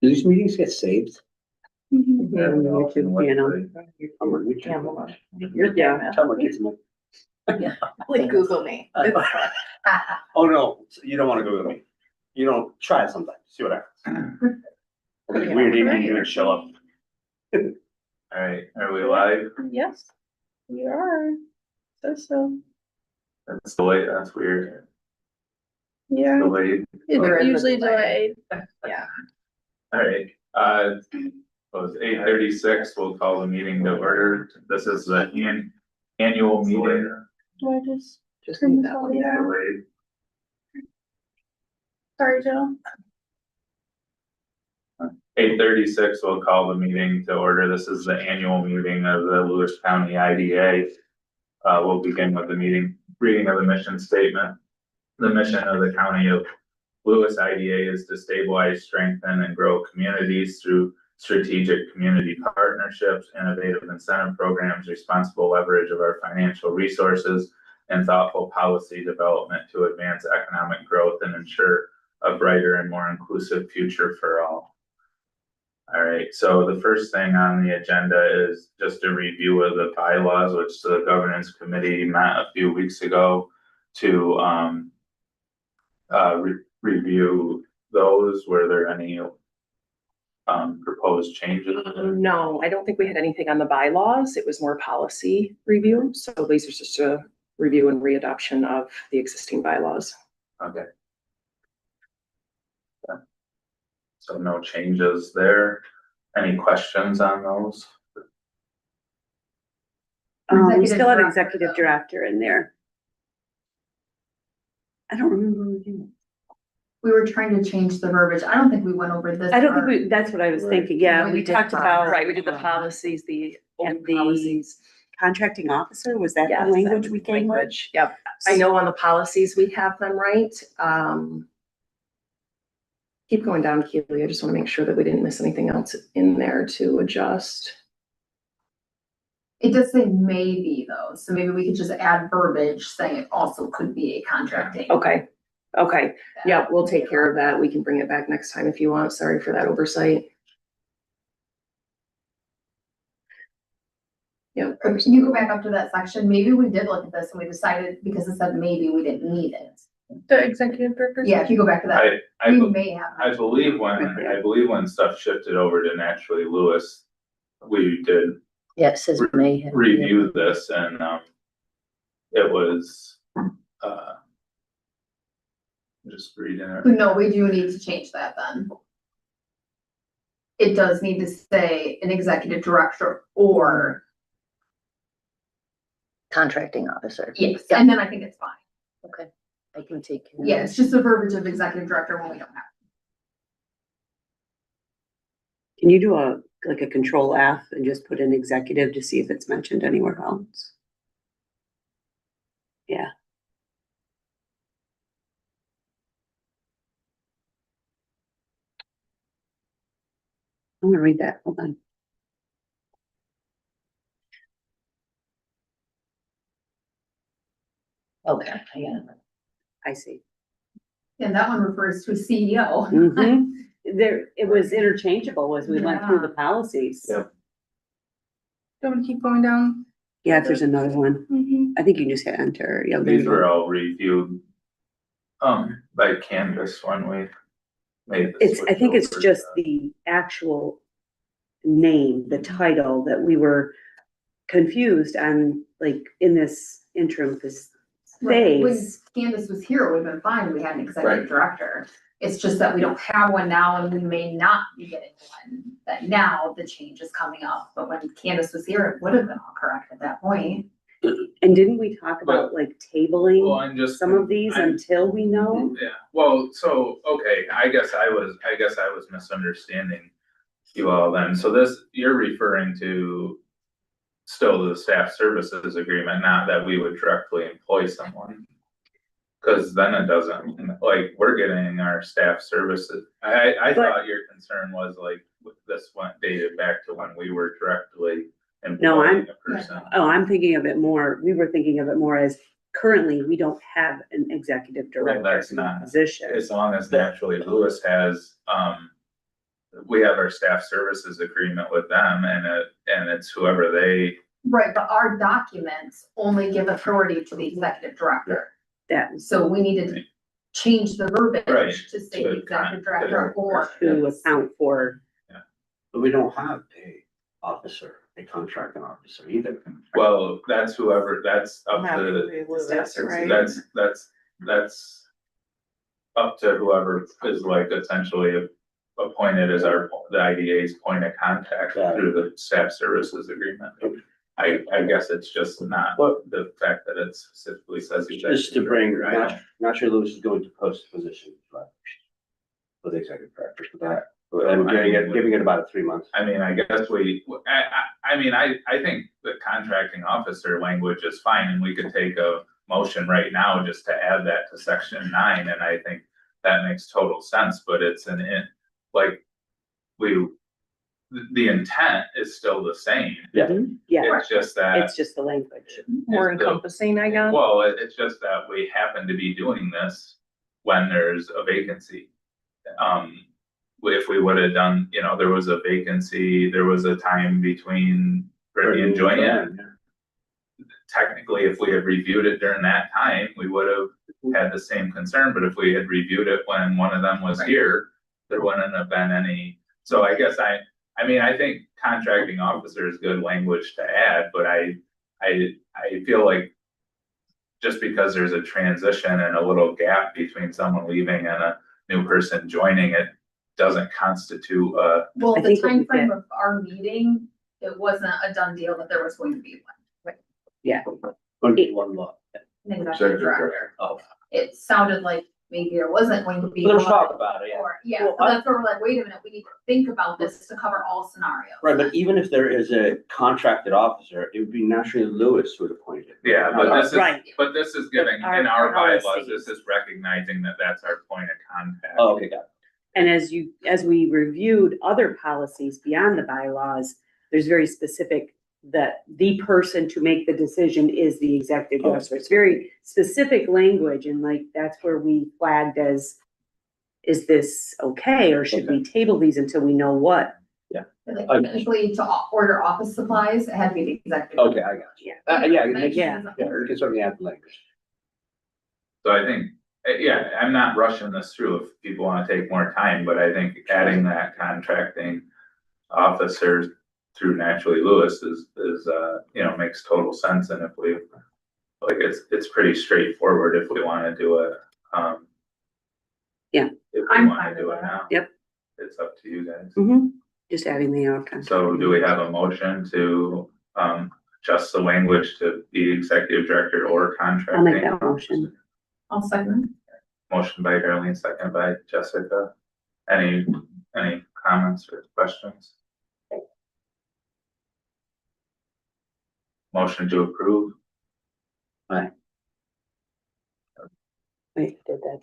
Do these meetings get saved? Mm-hmm. Yeah, YouTube channel. Yeah. Tell my kids, Like Google me. oh no, you don't wanna go with me. You don't, try it sometime, see what happens. Weird evening, you're gonna show up. Alright, are we live? Yes, you are. So, That's delayed, that's weird. yeah, Delayed. it's usually delay. delayed. Yeah. Alright, it's 8:36, we'll call the meeting to order. This is the annual meeting. Do I just need turn this that all one down? Delayed. Sorry, Joe. 8:36, we'll call the meeting to order. This is the annual meeting of the Lewis County IDA. We'll begin with the reading of the mission statement. The mission of the County of Lewis IDA is to stabilize, strengthen, and grow communities through strategic community partnerships, innovative incentive programs, responsible leverage of our financial resources, and thoughtful policy development to advance economic growth and ensure a brighter and more inclusive future for all. All right, so the first thing on the agenda is just a review of the bylaws, which the governance committee met a few weeks ago to review those. Were there any proposed changes? No, I don't think we had anything on the bylaws. It was more policy review. So these are just a review and readoption of the existing bylaws. Okay. Yeah. So no changes there. Any questions on those? We still have executive director in there. I don't remember. We were trying to change the verbiage. I don't think we went over this. I don't think we, that's what I was thinking. Yeah, We we did talked talk. about. Right, we did the policies, the And old the policies. contracting officer, was that Yes, the that language was we the came with? language. Yep. I know on the policies, we have them right. Keep going down, Keely. I just want to make sure that we didn't miss anything else in there to adjust. It does say maybe though, so maybe we could just add verbiage saying it also could be a contracting. Okay, okay. Yeah, we'll take care of that. We can bring it back next time if you want. Sorry for that oversight. Yep. Can you go back up to that section? Maybe we did look at this and we decided because it said maybe we didn't need it. The executive director. Yeah, if you go back to that, we may have. I believe when stuff shifted over to Naturally Lewis, we did Yeah, it says may have. review this and, it was, just reading it. No, we do need to change that then. It does need to say an executive director or, Contracting officer. yes, and then I think it's fine. Okay, I can take care of Yeah, it. it's just the verbiage of executive director when we don't have. Can you do like a control F and just put in executive to see if it's mentioned anywhere else? Yeah. I'm gonna read that, hold on. Okay, yeah. I see. And that one refers to a CEO. Mhm. There, it was interchangeable as we went through the policies. Yeah. Do you want to keep going down? Yeah, if there's another one, Mm-hmm. I think you can just hit enter. Yeah, there These you were go. all reviewed, by Canvas when we made this. It's, I think it's switch just over. the actual name, the title that we were confused on, like in this interim Right, when phase. Candace was here, it would have been fine, we had an Right. executive director. It's just that we don't have one now and we may not be getting one, that now the change is coming up, but when Candace was here, it would have been all correct at that point. And didn't we talk about like Well, tabling I'm just. some of these I'm- until we know? Yeah, well, so, okay, I guess I was misunderstanding you all then. So this, you're referring to still the staff services agreement, not that we would directly employ someone. Cause then it doesn't, like, we're getting our staff services. I But- thought your concern was like, this one dated back to when we were directly No, employing a person. Oh, I'm thinking of it more, we were thinking of it more as currently, we don't have an executive Well, director that's not- position. As long as Naturally Lewis has, we have our staff services agreement with them and it's whoever they, Right, but our documents only give authority to the executive director. That So we needed to change the Right, verbiage to say to executive con- director or. to account for, But we don't have a contracting officer either. well, that's whoever, that's up to, that's up to whoever is like essentially appointed as the IDA's point of contact Yeah. through the staff services agreement. I guess it's just not What, the fact that it specifically says. just to bring, I don't- Naturally Lewis is going to post a position for the executive director for that. And giving it about 3 months. I mean, I guess I think the contracting officer language is fine, and we could take a motion right now just to add that to section 9, and I think that makes total sense, but it's the intent is still the same. Yeah. yeah, It's just that. it's just the language. More it's the- encompassing, I guess. Well, it's just that we happen to be doing this when there's a vacancy. If we would have done, there was a vacancy, there was a time between Brittany and joining. Technically, if we had reviewed it during that time, we would have had the same concern, but if we had reviewed it when one of them was here, there wouldn't have been any. So I guess I think contracting officer is good language to add, but I feel like just because there's a transition and a little gap between someone leaving and a new person joining, it doesn't constitute Well, I the think what we timeframe of our meeting, it wasn't a done deal that there was going to be one. One law. An executive director. Oh, It sounded like maybe there wasn't going to be. let's one, talk about it, yeah. Or, yeah, Well, so that's where we're like, wait a minute, we need to think about this to cover all scenarios. Right, but even if there is a contracted officer, it would be naturally Lewis who would appoint it. yeah, but this is, Right. but this is giving, Our in our bylaws, policies. this is recognizing that that's our point of contact. Oh, okay, got it. And as we reviewed other policies beyond the bylaws, there's very specific that the person to make the decision is the executive director. It's very specific language, and like, that's where we flagged as, is this okay, or should we table these until we know what? Like, Okay. technically, to order office supplies, it had to be the executive. Okay, I got you. Yeah, it makes- Yeah. yeah, we can certainly add the language. So I think, I'm not rushing this through if people wanna take more time, but I think adding that contracting officers through Naturally Lewis is, makes total sense, and if we, like, it's pretty straightforward if we wanna do it, Yeah. If we I'm wanna fine do with it that. now. Yep. It's up to you guys. Just adding the outcome. So do we have a motion to, adjust the language to be executive director or contracting? I'll make that motion. I'll second. Motion by Darlene, second by Jessica. Any comments or questions? Motion to approve. Wait, did that.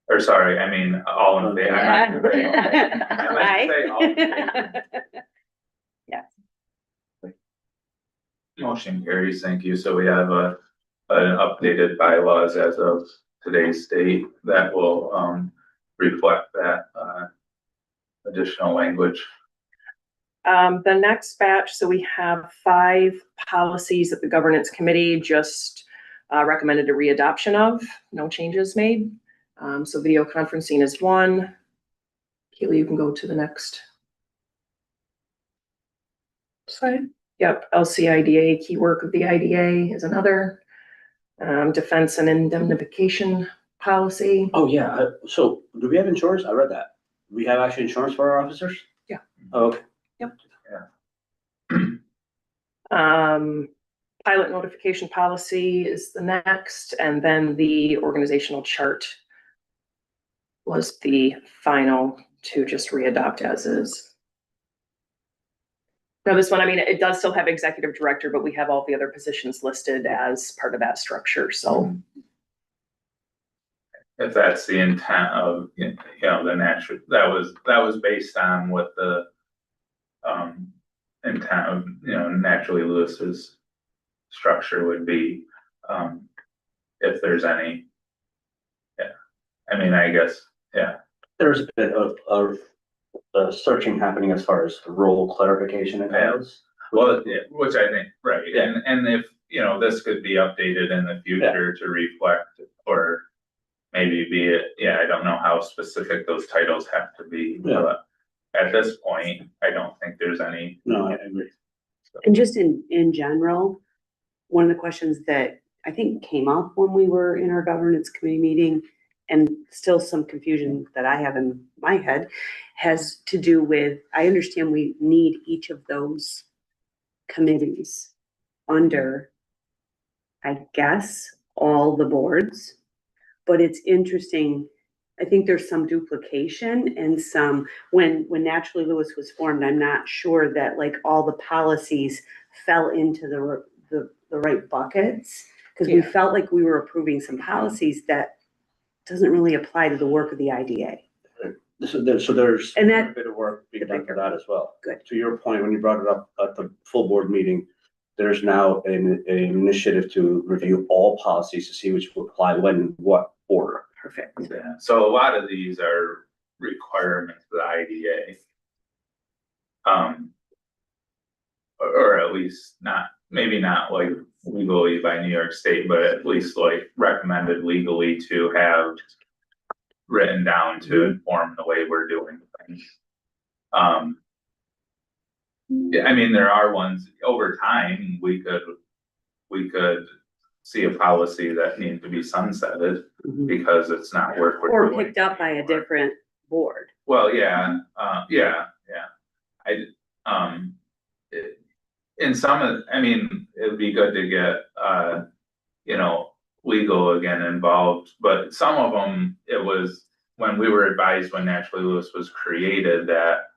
Or sorry, I mean, all in favor. I meant to say all in favor. Motion carries, thank you. So we have an updated bylaws as of today's date that will, reflect that, additional language. The next batch, so we have 5 policies that the governance committee just recommended a readoption of, no changes made. So video conferencing is one. Kaylee, you can go to the next. Sorry. Yep, LCIDA, key work of the IDA is another. Defense and indemnification policy. Oh, yeah, so do we have insurance? I read that. We have actually insurance for our officers? Yeah. Oh, okay. Pilot notification policy is the next, and then the organizational chart was the final to just readopt as is. Now, this one, I mean, it does still have executive director, but we have all the other positions listed as part of that structure, so. If that's the intent of, the natural, that was based on what the, intent of, Naturally Lewis's structure would be, if there's any. Yeah, I mean, I guess, yeah, There's a bit of searching happening as far as role clarification it has. Well, yeah, which I think, right, Yeah. and if, you know, this could be updated in the future to reflect, or maybe be it, yeah, I don't know how specific those titles have to be, Yeah. but at this point, I don't think there's any. No, I agree. And just in general, one of the questions that I think came up when we were in our governance committee meeting, and still some confusion that I have in my head, has to do with, I understand we need each of those committees under, I guess, all the boards. But it's interesting, I think there's some duplication and some, when Naturally Lewis was formed, I'm not sure that like all the policies fell into the right buckets. Cause we Yeah. felt like we were approving some policies that doesn't really apply to the work of the IDA. So there's And that- a bit of work being done for that as well. Good. To your point, when you brought it up at the full board meeting, there's now an initiative to review all policies to see which will apply when, in what order. Perfect. Yeah, so a lot of these are requirements of the IDA. Or at least not, maybe not like legally by New York State, but at least like recommended legally to have written down to inform the way we're doing things. Yeah, I mean, there are ones over time, we could see a policy that needs to be sunsetted because it's not work we're Or doing picked up by a anymore. different board. Well, yeah. In some of, I mean, it'd be good to get, you know, legal again involved, but some of them, it was when we were advised when Naturally Lewis was created that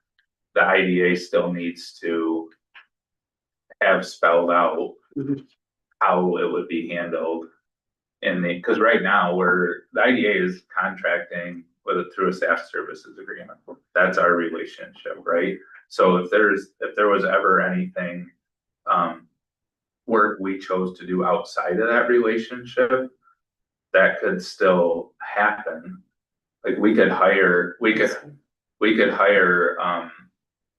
the IDA still needs to have spelled out Mhm. how it would be handled. Cause right now the IDA is contracting with it through a staff services agreement. That's our relationship, right? So if there was ever anything, work we chose to do outside of that relationship, that could still happen. Like we could hire,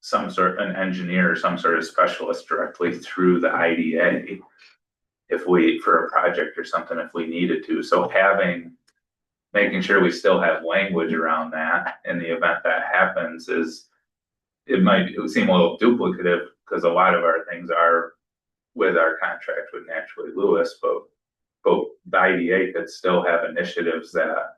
some sort, an engineer, some sort of specialist directly through the IDA. For a project or something, if we needed to, so making sure we still have language around that in the event that happens it would seem a little duplicative, because a lot of our things are with our contract with Naturally Lewis, but the IDA could still have initiatives that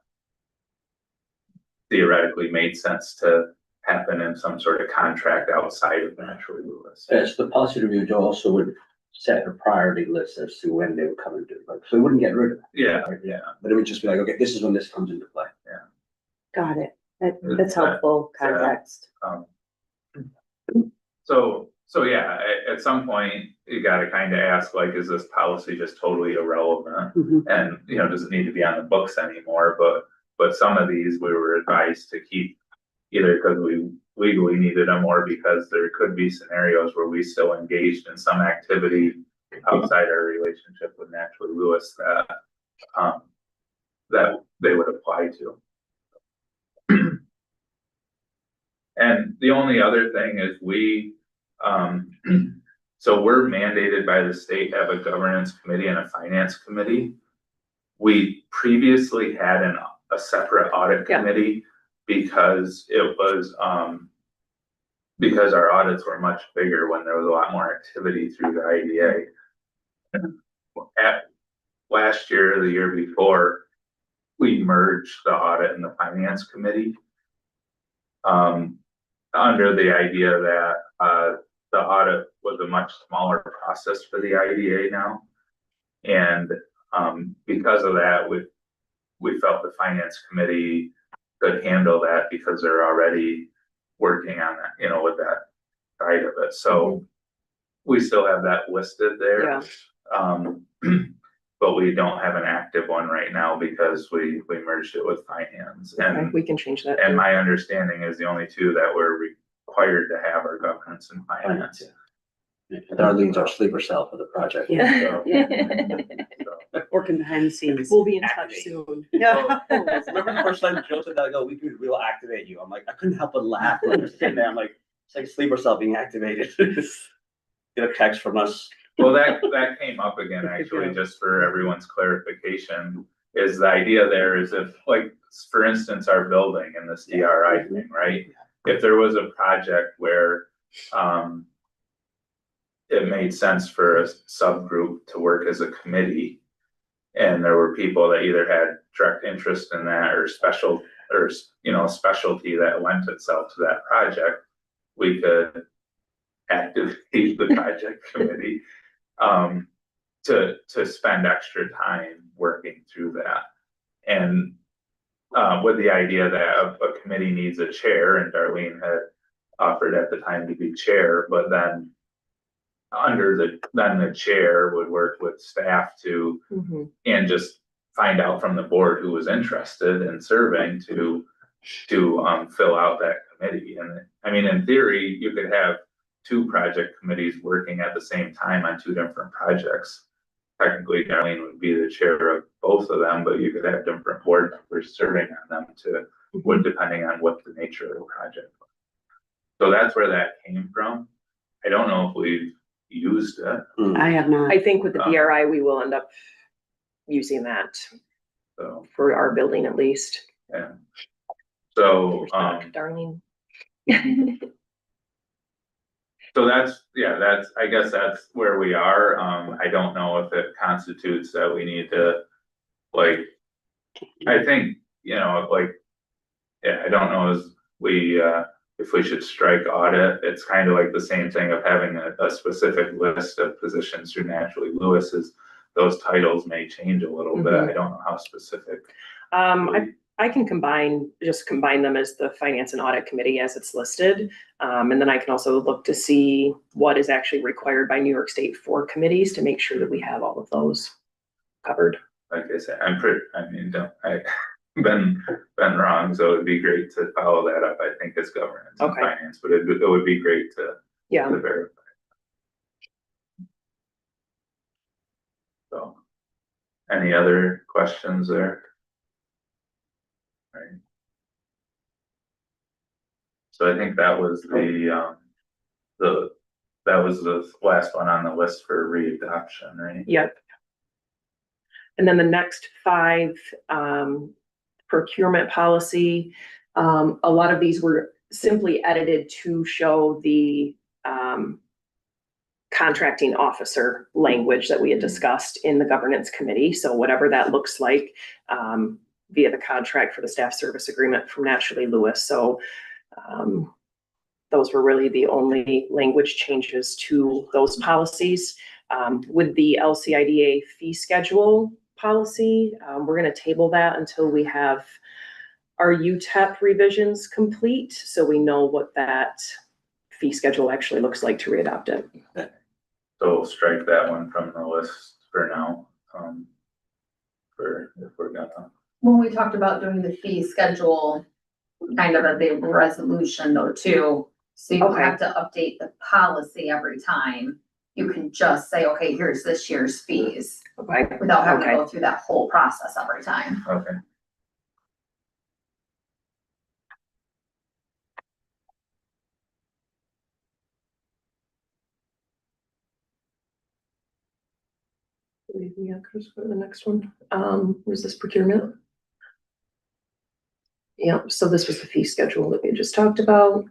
theoretically made sense to happen in some sort of contract outside of Naturally Lewis. Yes, the policy review also would set a priority list as to when they would come into it, so we wouldn't get rid of it. Yeah, Right? But it would just be like, okay, this is when this comes into play. Got it. That's helpful context. So yeah, at some point, you gotta kind of ask, like, is this policy just totally irrelevant? Mhm. And, you know, does it need to be on the books anymore? But some of these we were advised to keep either because we legally needed them or because there could be scenarios where we still engaged in some activity outside our relationship with Naturally Lewis that they would apply to. And the only other thing is so we're mandated by the state to have a governance committee and a finance committee. We previously had a separate audit Yeah. committee because it was, because our audits were much bigger when there was a lot more activity through the IDA. Last year, or the year before, we merged the audit and the finance committee. Under the idea that, the audit was a much smaller process for the IDA now. And, because of that, we felt the finance committee could handle that because they're already working on that, you know, with that side of it. So we still have that listed there. Yeah. But we don't have an active one right now because we merged it with finance. Okay, And we can change that. and my understanding is the only two that we're required to have are governance and finance. Darlene's our sleeper cell for the project. Yeah. so- Yeah. Working behind the scenes. We'll be in touch Activate. soon. Yeah. Remember the first time Joe said that, I go, we'll activate you. I'm like, I couldn't help but laugh when you're sitting there. I'm like, it's like a sleeper cell being activated. Get a text from us. Well, that came up again, actually, just for everyone's clarification, is the idea there is if, like, for instance, our building and this DRI thing, right? If there was a project where, it made sense for a subgroup to work as a committee, and there were people that either had direct interest in that or special, or, you know, specialty that lent itself to that project, we could activate the project committee to spend extra time working through that. And with the idea that a committee needs a chair, and Darlene had offered at the time to be chair, but then then the chair would work with staff to, Mhm. and just find out from the board who was interested in serving to fill out that committee. And I mean, in theory, you could have two project committees working at the same time on two different projects. Technically, Darlene would be the chair of both of them, but you could have different board members serving on them depending on what the nature of the project was. So that's where that came from. I don't know if we've used it, I have not. I think with the DRI, we will end up using that so, for our building at least. yeah. So, Darlene. so I guess that's where we are. I don't know if it constitutes that we need to, like, I think, you know, like, yeah, I don't know if we should strike audit. It's kind of like the same thing of having a specific list of positions through Naturally Lewis's. Those titles may change a little bit. I don't know how specific. I can combine them as the Finance and Audit Committee as it's listed. And then I can also look to see what is actually required by New York State for committees to make sure that we have all of those covered. Like I said, I've been wrong, so it'd be great to follow that up. I think it's governance and Okay. finance, but it would be great to Yeah. verify. So, any other questions there? Right. So I think that was that was the last one on the list for readoption, right? Yep. And then the next 5, procurement policy, a lot of these were simply edited to show the, contracting officer language that we had discussed in the governance committee. So whatever that looks like, via the contract for the staff service agreement from Naturally Lewis. So, those were really the only language changes to those policies. With the LCIDA fee schedule policy, we're gonna table that until we have our UTEP revisions complete, so we know what that fee schedule actually looks like to readopt it. So we'll strike that one from the list for now, if we're gonna. When we talked about doing the fee schedule, kind of as a resolution though too, so you don't Okay. have to update the policy every time. You can just say, okay, here's this year's fees, Okay, without having to Okay. go through that whole process every time. Okay. yeah, Chris, go to the next one. Was this procurement? Yep, so this was the fee schedule that we just talked about.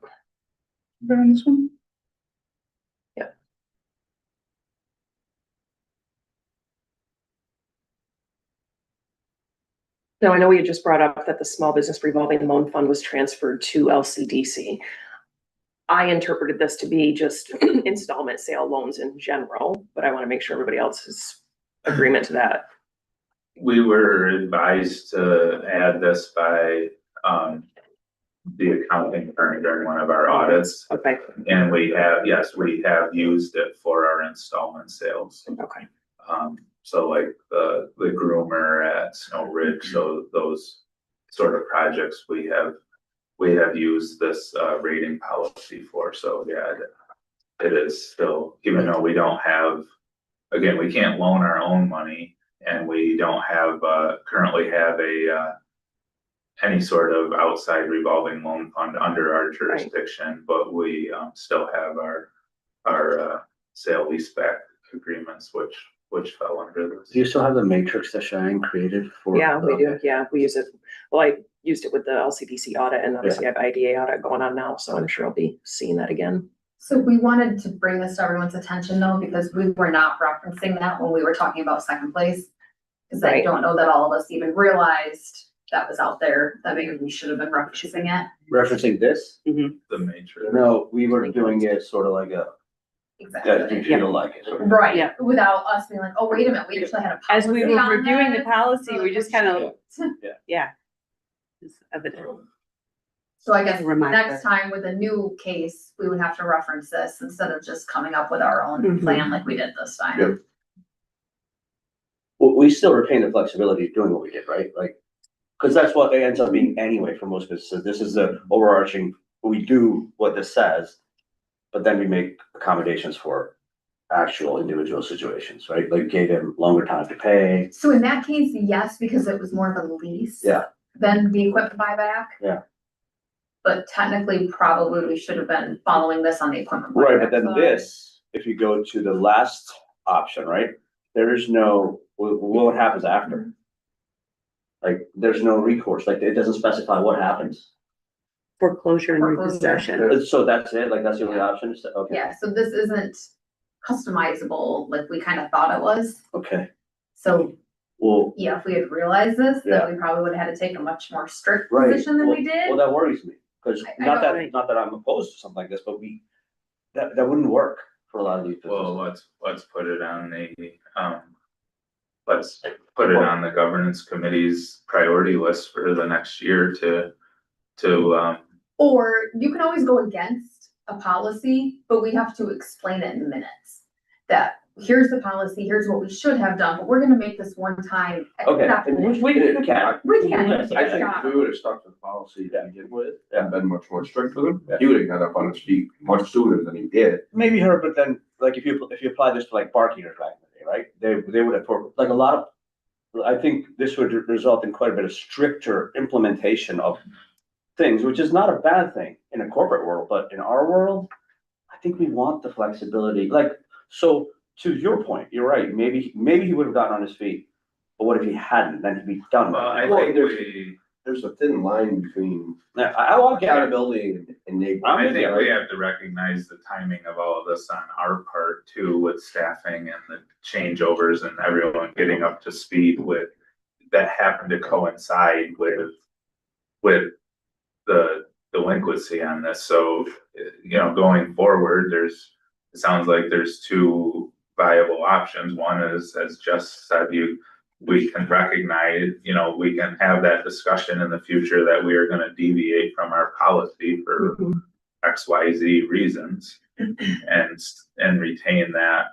We're on this one? Now, I know we had just brought up that the Small Business Revolving Loan Fund was transferred to LCDC. I interpreted this to be just installment sale loans in general, but I want to make sure everybody else's agreement to that. We were advised to add this by, the accounting firm during one of our audits. Okay, And we have used it for our installment sales. okay, So like the groomer at Snow Ridge, so those sort of projects we have used this rating policy for, so yeah. it is still, even though we don't have, again, we can't loan our own money and we don't have, currently have any sort of outside revolving loan fund under our jurisdiction, but we, still have our sale leaseback agreements, which fell under this. Do you still have the matrix that Cheyenne created for? Yeah, we do. Yeah, we use it. Well, I used it with the LCDC audit and obviously I have IDA audit going on now, so I'm sure I'll be seeing that again. So we wanted to bring this to everyone's attention though, because we were not referencing that when we were talking about second place. Cause I Right. don't know that all of us even realized that was out there, that maybe we should have been referencing it. Referencing this? The matrix. No, we were doing it sort of like a, that you Exactly. feel like it. sort of. Right, Yeah. without us being like, oh, wait a minute, we actually had a As we policy were on reviewing the this. policy, we just kind of, Yeah. yeah. It's evident. So I guess Reminder. next time with a new case, we would have to reference this instead of just coming up with our own Mhm. plan like we did this time. Yep. We still retain the flexibility of doing what we did, right? Like, cause that's what it ends up being anyway for most businesses. This is the overarching, we do what this says, but then we make accommodations for actual individual situations, right? Like gave them longer time to pay. So in that case, yes, because it was more of a lease. Yeah. Than the equipment buyback. Yeah. But technically, probably we should have been following this on the equipment. Right, but buyback then side. this, if you go to the last option, right? There is no, what happens after? Like, there's no recourse, like, it doesn't specify what happens. Foreclosure and Foreclosure. repossession. So that's it, like, that's the only option, is to- okay, Yeah, so this isn't customizable like we kind of thought it was. okay, So, well, yeah, if we had realized this, Yeah. then we probably would have had to take a much more strict right. position than we Well, did. that worries me, because I not know. that I'm opposed to something like this, but that wouldn't work for a lot of these Well, businesses. let's put it on let's put it on the governance committee's priority list for the next year to, Or you can always go against a policy, but we have to explain it in minutes. That here's the policy, here's what we should have done, but we're gonna make this one time. Okay, acceptable. which we can. We can. Yes, I think if we would have stuck to the policy to begin with and been much more strict with him, he would have got up on his feet much sooner than he did. Maybe her, but then, like, if you apply this to like bar heaters back in the day, right? They would have, like, a lot of, I think this would result in quite a bit of stricter implementation of things, which is not a bad thing in a corporate world, but in our world, I think we want the flexibility, like, so to your point, you're right, maybe he would have gotten on his feet, but what if he hadn't, then he'd be done. well, I Well, think There's a thin line between Now, I want accountability and enablement. I'm I with you, think we right? have to recognize the timing of all of this on our part too, with staffing and the changeovers and everyone getting up to speed with, that happened to coincide with the delinquency on this. So, going forward, it sounds like there's two viable options. One is, as Jess said, we can recognize, we can have that discussion in the future that we are gonna deviate from our policy for XYZ reasons. And retain that,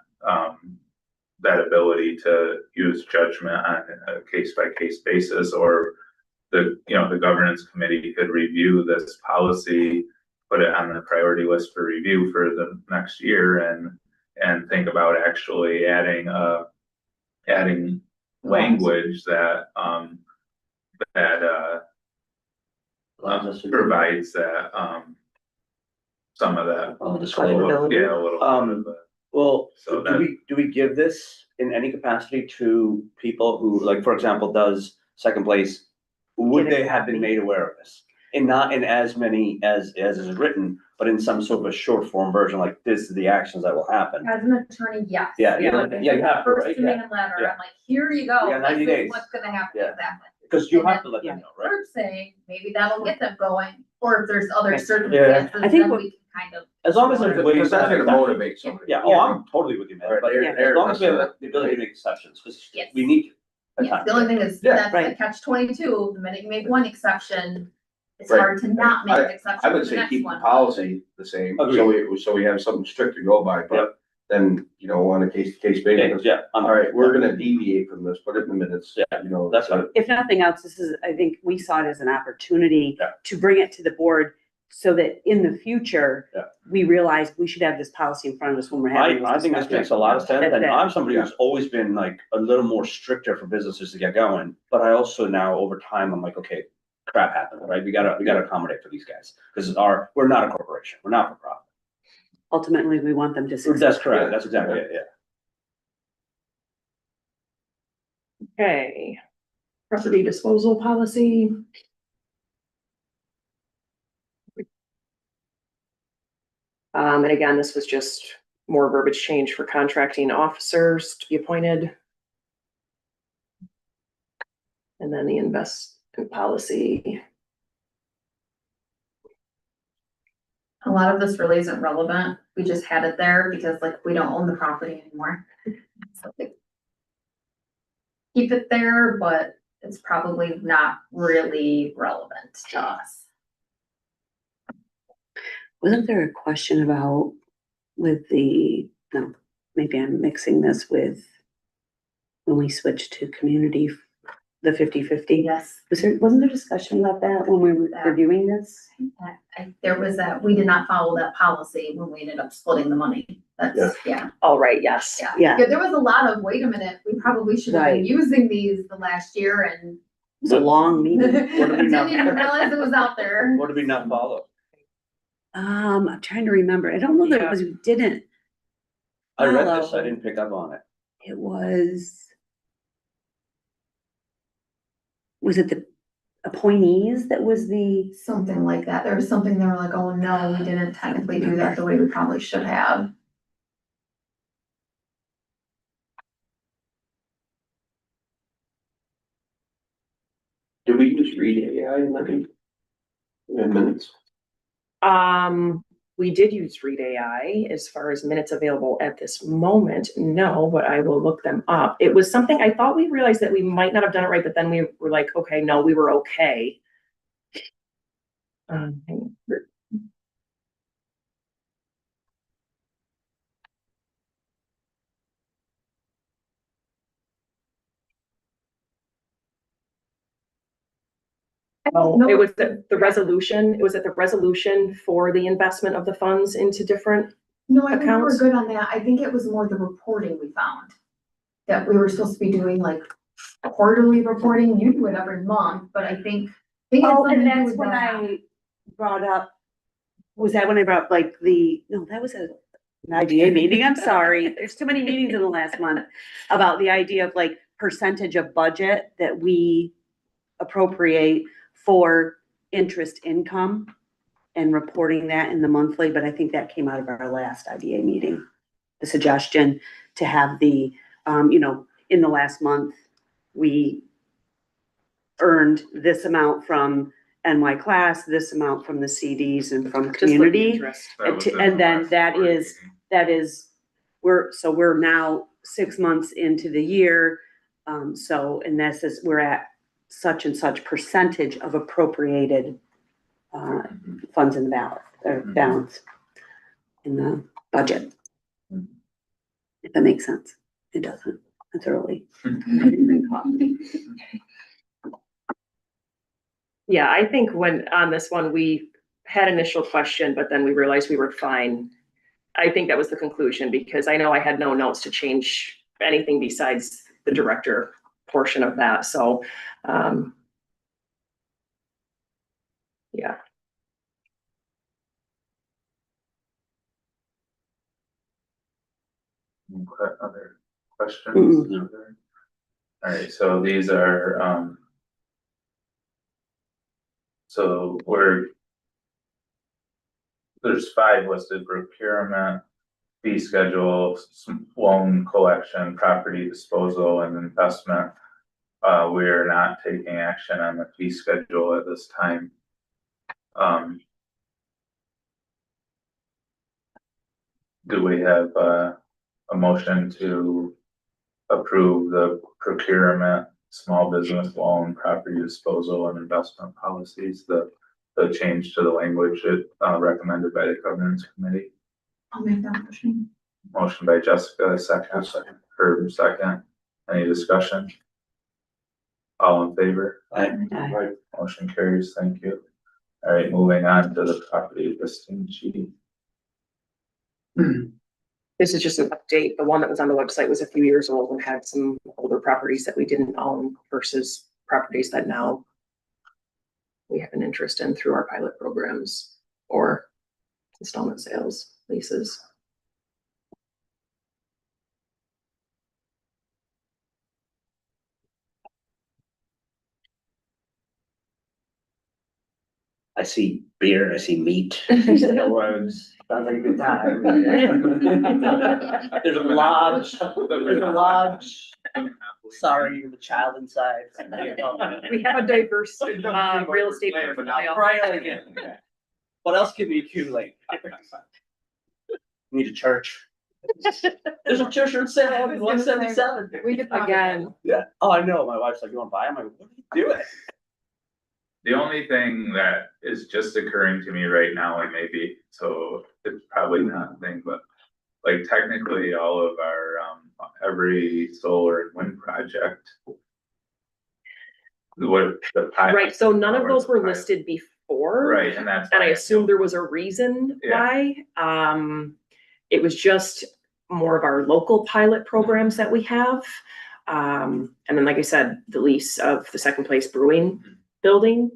that ability to use judgment on a case by case basis, or the governance committee could review this policy, put it on the priority list for review for the next year and think about actually adding language that provides that, some of that. Oh, disclaimer. Yeah, a little bit of the. Well, So do we give this in any capacity to people who, like, for example, does second place? Would Get a they have been copy. made aware of this? And not in as many as is written, but in some sort of a short form version, like this is the actions that will happen. As an attorney, yes. Yeah, You know, you have to, First right? demand letter, Yeah. I'm like, here you go. You got 90 this is days. What's gonna happen, Yeah. exactly. Because you And have to let them know, right? Third saying, maybe that'll get them going, or if there's other Right. circumstances, I think then what- we can kind of. As long as there's ways. Because that's to- gonna motivate somebody. Yeah, oh, I'm totally with you, man, Right, but there- as there- long as we have that's the ability to make exceptions, because Yes. we need. at Yes, times. the only thing is, Yeah, that's the right. catch 22. The minute you make one exception, it's Right. hard to not make an exception I for would the say next keep the one. policy the same, so we have something strict to go by, but then, on a case to case basis. Yeah, All right, we're gonna deviate from this, put it in the minutes, Yeah, that's fine. If nothing else, this is, I think we saw it as an opportunity Yeah. to bring it to the board so that in the future, Yeah. we realize we should have this policy in front of us when we're having this I think this discussion. makes a lot of sense, and That's it. I'm somebody who's always been like a little more stricter for businesses to get going. But I also now, over time, I'm like, okay, crap happened, right? We gotta accommodate for these guys, because we're not a corporation, we're not for profit. Ultimately, we want them to succeed. That's correct, that's exactly it, yeah. Okay. Property disposal policy. And again, this was just more verbiage change for contracting officers to be appointed. And then the investment policy. A lot of this really isn't relevant. We just had it there because like we don't own the property anymore. So, like, keep it there, but it's probably not really relevant to us. Wasn't there a question about no, maybe I'm mixing this with when we switched to community, the 50/50? Yes. Wasn't there discussion about that when we were reviewing this? There was that, we did not follow that policy when we ended up splitting the money. That's, yeah, All right, yes. Yeah. Yeah, there was a lot of, wait a minute, we probably should have been Right. using these the last year and. It was a long meeting. Didn't even realize it was out there. What did we not follow? I'm trying to remember. I don't know that it was, we didn't. I read this, Follow. I didn't pick up on it. It was it the appointees that was the, Something like that. There was something they were like, oh no, we didn't technically do that the way we probably should have. Did we use Read AI in that in minutes? We did use Read AI as far as minutes available at this moment. No, but I will look them up. It was something I thought we realized that we might not have done it right, but then we were like, okay, no, we were okay. Hang on. Oh, it was the resolution, it was at the resolution for the investment of the funds into different, No, I think we were Accounts? good on that. I think it was more the reporting we found. That we were supposed to be doing like quarterly reporting. You do it every month, but I think. it's oh, something and to do that's with when that. I brought up, was that when I brought up like no, that was an IDA meeting. I'm sorry. There's too many meetings in the last month about the idea of like percentage of budget that we appropriate for interest income and reporting that in the monthly, but I think that came out of our last IDA meeting. The suggestion to have the, in the last month, we earned this amount from NY class, this amount from the CDs and from just the community. interest. That was in And the then last that board is- meeting. we're now 6 months into the year. And this is, we're at such and such percentage of appropriated funds in the ballot, or balance in the budget. If that makes sense. It doesn't. It's early. I didn't drink coffee. Yeah, I think when, on this one, we had initial question, but then we realized we were fine. I think that was the conclusion, because I know I had no notes to change anything besides the director portion of that, so, yeah. Other questions? Mm-mm. Alright, so these are, so there's 5 listed: procurement, fee schedule, loan collection, property disposal, and investment. We are not taking action on the fee schedule at this time. Do we have a motion to approve the procurement, small business loan, property disposal, and investment policies, the change to the language recommended by the governance committee? I'll make that motion. Motion by Jessica, second. Herb, second. Any discussion? All in favor? I, Aye. Motion carries, thank you. All right, moving on to the property listing sheet. This is just an update. The one that was on the website was a few years old and had some older properties that we didn't own versus properties that now we have an interest in through our pilot programs or installment sales, leases. I see beer, I see meat. Sounds like a good time. There's a lodge, there's a lodge. Sorry, you're the child inside. We have a diverse, real estate portfolio. Right. What else can we accumulate? Need a church. There's a church for sale, 177. We could talk Again, Yeah, oh, I know, my wife's like, you wanna buy them? I'm like, what are you doing? The only thing that is just occurring to me right now, and maybe, so it's probably not a thing, but like technically all of our, every solar and wind project. What the. right, so none of those were Pilot. listed before. Right, and that's. And I why assume there was a reason Yeah. why. It was just more of our local pilot programs that we have. And then, like I said, the lease of the Second Place Brewing building.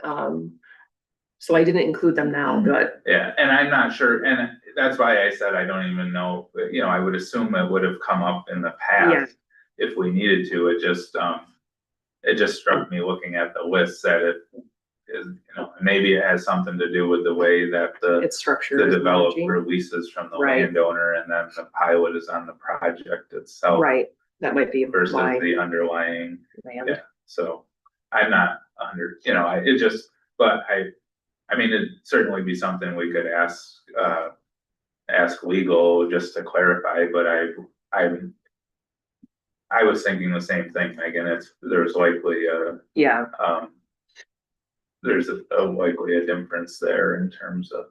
So I didn't include them now, but Yeah, and I'm not sure, and that's why I said I don't even know, you know, I would assume it would have come up in the Yeah. past. If we needed to, it just struck me looking at the list that it is, you know, maybe it has something to do with the way that it's structured. the as developer managing. leases from the Right. landowner, and then the pilot is on the project itself. Right, that might be Versus why. the underlying, land. yeah, so I'm not you know, it just, but I mean, it'd certainly be something we could ask legal just to clarify, but I was thinking the same thing, Megan, there's likely Yeah, there's likely a difference there in terms of.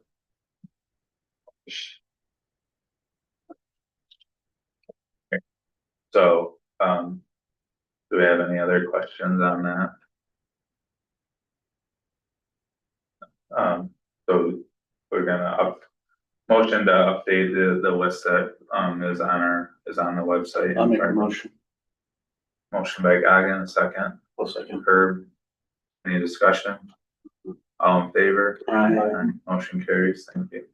So, do we have any other questions on that? So we're gonna motion to update the list that, is on the website. I'll make a motion. Motion by Goggin, second. One second. Herb. Any discussion? All in favor? Aye. Motion carries, thank you.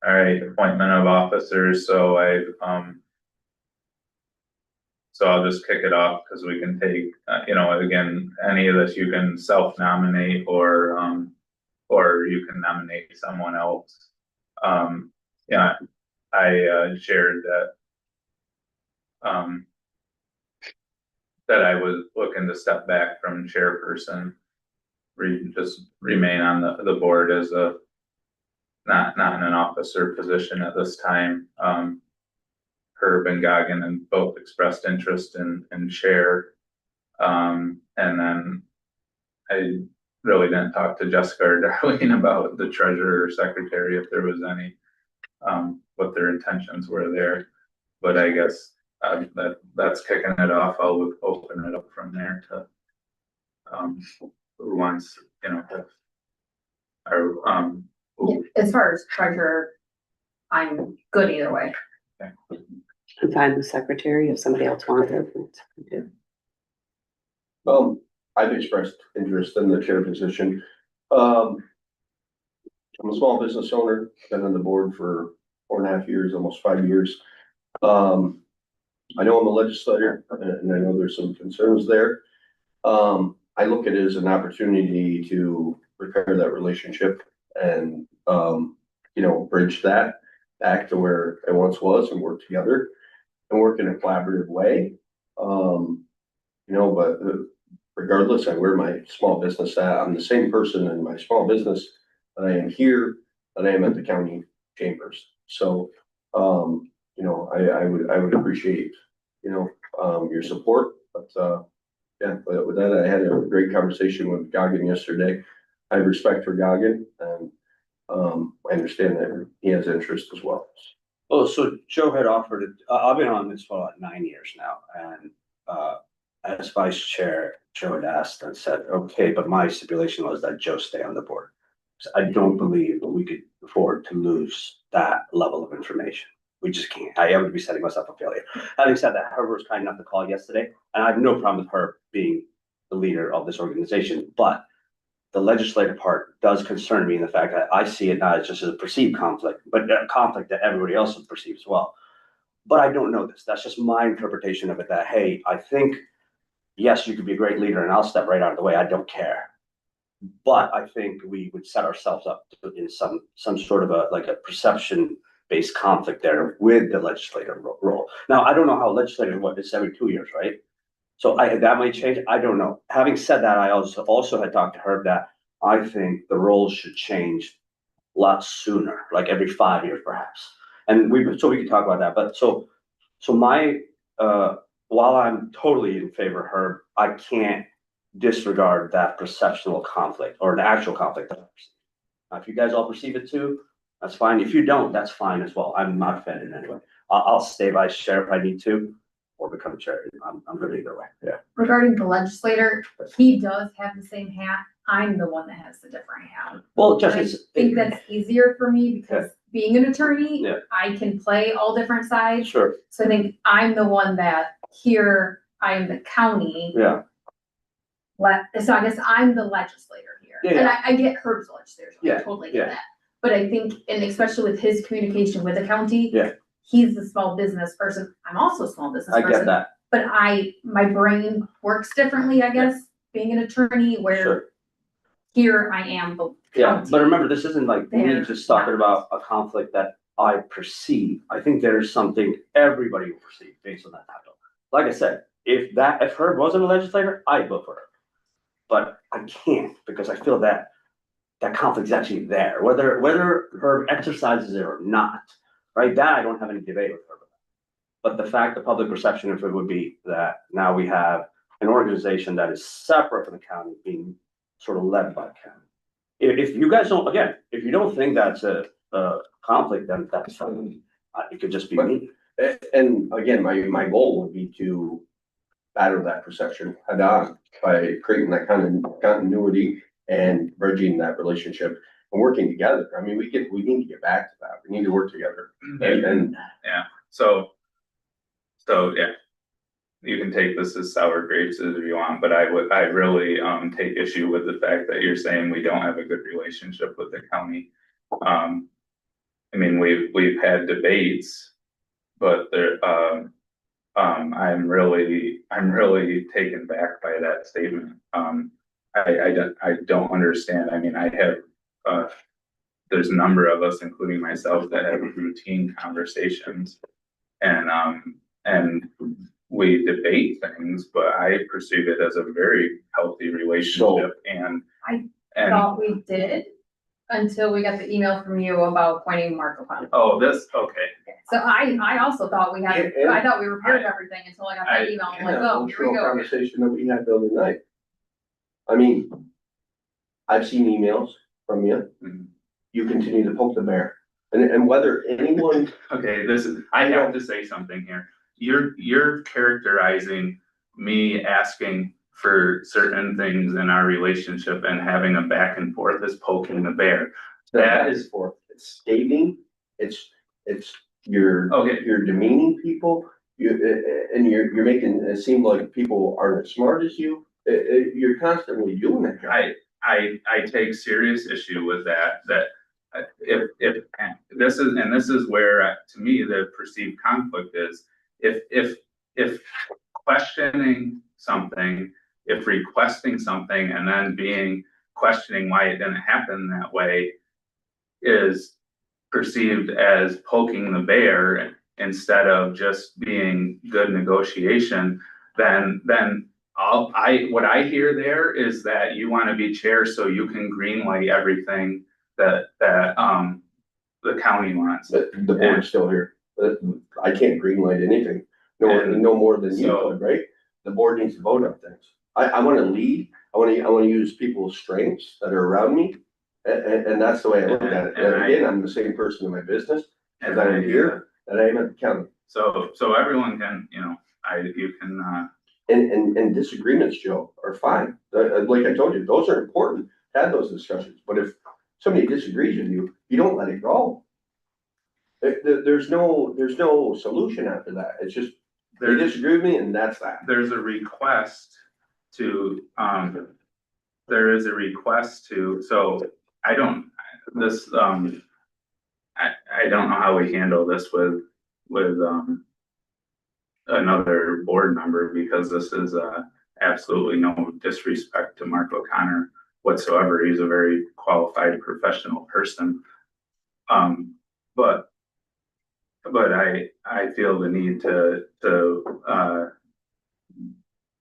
All right, appointment of officers, so so I'll just kick it off, because we can take, you know, again, any of this you can self-nominate or you can nominate someone else. Yeah, I shared that that I was looking to step back from chairperson, just remain on the board as a not in an officer position at this time. Herb and Goggin and both expressed interest in chair. And then I really didn't talk to Jessica or Darlene about the treasurer or secretary, if there was any, what their intentions were there. But I guess that's kicking it off. I'll open it up from there to who wants, you know, As far as treasurer, I'm good either way. I'm fine with secretary if somebody else wants it. I've expressed interest in the chair position. I'm a small business owner, been on the board for 4.5 years, almost 5 years. I know I'm a legislator, and I know there's some concerns there. I look at it as an opportunity to repair that relationship and, you know, bridge that back to where it once was and work together and work in a collaborative way. You know, but regardless, I wear my small business hat. I'm the same person in my small business that I am here, that I am at the county chambers. So, you know, I would appreciate, you know, your support, but, yeah, but with that, I had a great conversation with Goggin yesterday. I have respect for Goggin, and, I understand that he has interest as well. Oh, so Joe had offered it, I've been on this for like 9 years now, and, as vice chair, Joe had asked and said, okay, but my stipulation was that Joe stay on the board. So I don't believe that we could afford to lose that level of information. We just can't. I would be setting myself up for failure. Having said that, Herbert was kind enough to call yesterday, and I have no problem with her being the leader of this organization, but the legislative part does concern me in the fact that I see it not as just as a perceived conflict, but a conflict that everybody else would perceive as well. But I don't know this. That's just my interpretation of it, that, hey, I think, yes, you could be a great leader and I'll step right out of the way. I don't care. But I think we would set ourselves up in some sort of like a perception-based conflict there with the legislative role. Now, I don't know how legislative, it's every 2 years, right? So that might change. I don't know. Having said that, I also had talked to Herb that I think the roles should change a lot sooner, like every 5 years perhaps. And we can talk about that. But so my, while I'm totally in favor of Herb, I can't disregard that perceptual conflict or an actual conflict that I perceive. Now, if you guys all perceive it too, that's fine. If you don't, that's fine as well. I'm not offended anyway. I'll stay vice chair if I need to, or become chair. I'm good either way. Yeah. Regarding the legislator, he does have the same hat. I'm the one that has the different hat. Well, I Jesse, think that's easier for me because being an attorney, Yeah. I can play all different sides. sure. So I think I'm the one that here, I am the county. Yeah. So I guess I'm the legislator here. Yeah, And I get Herb's legislator, so I Yeah, totally yeah. get that. But I think, and especially with his communication with the county. Yeah. He's the small business person. I'm also a small business I person. get that. But my brain works differently, I guess, being an attorney, where Sure. here I am the Yeah, county. but remember, this isn't like me They're just talking about a conflict that I perceive. I think there's something everybody will perceive based on that title. Like I said, if Herb wasn't a legislator, I'd vote for her. But I can't because I feel that conflict is actually there, whether Herb exercises it or not, right? That I don't have any debate with Herb. But the fact, the public perception of it would be that now we have an organization that is separate from the county being sort of led by the county. If you guys don't, again, if you don't think that's a conflict, then that's fine. It could just be me. And again, my goal would be to batter that perception head on by creating that kind of continuity and bridging that relationship and working together. I mean, we need to get back to that. We need to work together. And So, yeah, you can take this as sour grapes as you want, but I really, take issue with the fact that you're saying we don't have a good relationship with the county. I mean, we've had debates, but I'm really taken back by that statement. I don't understand. I mean, there's a number of us, including myself, that have routine conversations. And we debate things, but I perceive it as a very healthy relationship and. Thought we did until we got the email from you about appointing Marco Pond. Oh, okay. So I also thought we had, And- I thought we repaired everything until I got that email. I'm like, oh, here we go. Conversation that we had the other night. I mean, I've seen emails from you. Mhm. You continue to poke the bear. And whether anyone, Okay, I have to say something here. You're characterizing me asking for certain things in our relationship and having a back and forth as poking the bear. That is for, it's scathing, it's you're demeaning people, and you're making it seem like people aren't as smart as you. You're constantly doing that. I take serious issue with that if this is where, to me, the perceived conflict is, if questioning something, if requesting something and then questioning why it didn't happen that way is perceived as poking the bear instead of just being good negotiation, then what I hear there is that you want to be chair so you can greenlight everything that the county wants. The board's still here. I can't greenlight anything, no more than you could, right? The board needs to vote on things. I wanna lead, I wanna use people's strengths that are around me, and that's the way I look at it. And again, I'm the same person in my business as I am here, that I am at the county. So everyone can, you can And disagreements, Joe, are fine. Like I told you, those are important, have those discussions, but if somebody disagrees with you, you don't let it go. There's no solution after that. It's just, they There, disagree with me and that's that. there's a request to, there is a request to, so I don't, this, I don't know how we handle this with, another board member, because this is, absolutely no disrespect to Mark O'Connor whatsoever. He's a very qualified professional person. But I feel the need to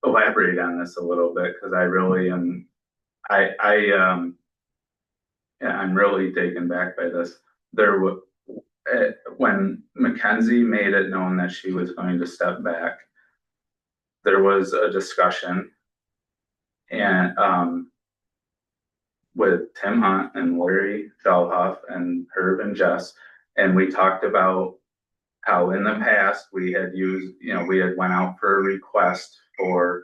elaborate on this a little bit, because I really am, yeah, I'm really taken back by this. When Mackenzie made it known that she was going to step back, there was a discussion and, with Tim Hunt and Larry Felhoff and Herb and Jess, and we talked about how in the past we had used, we had went out for a request to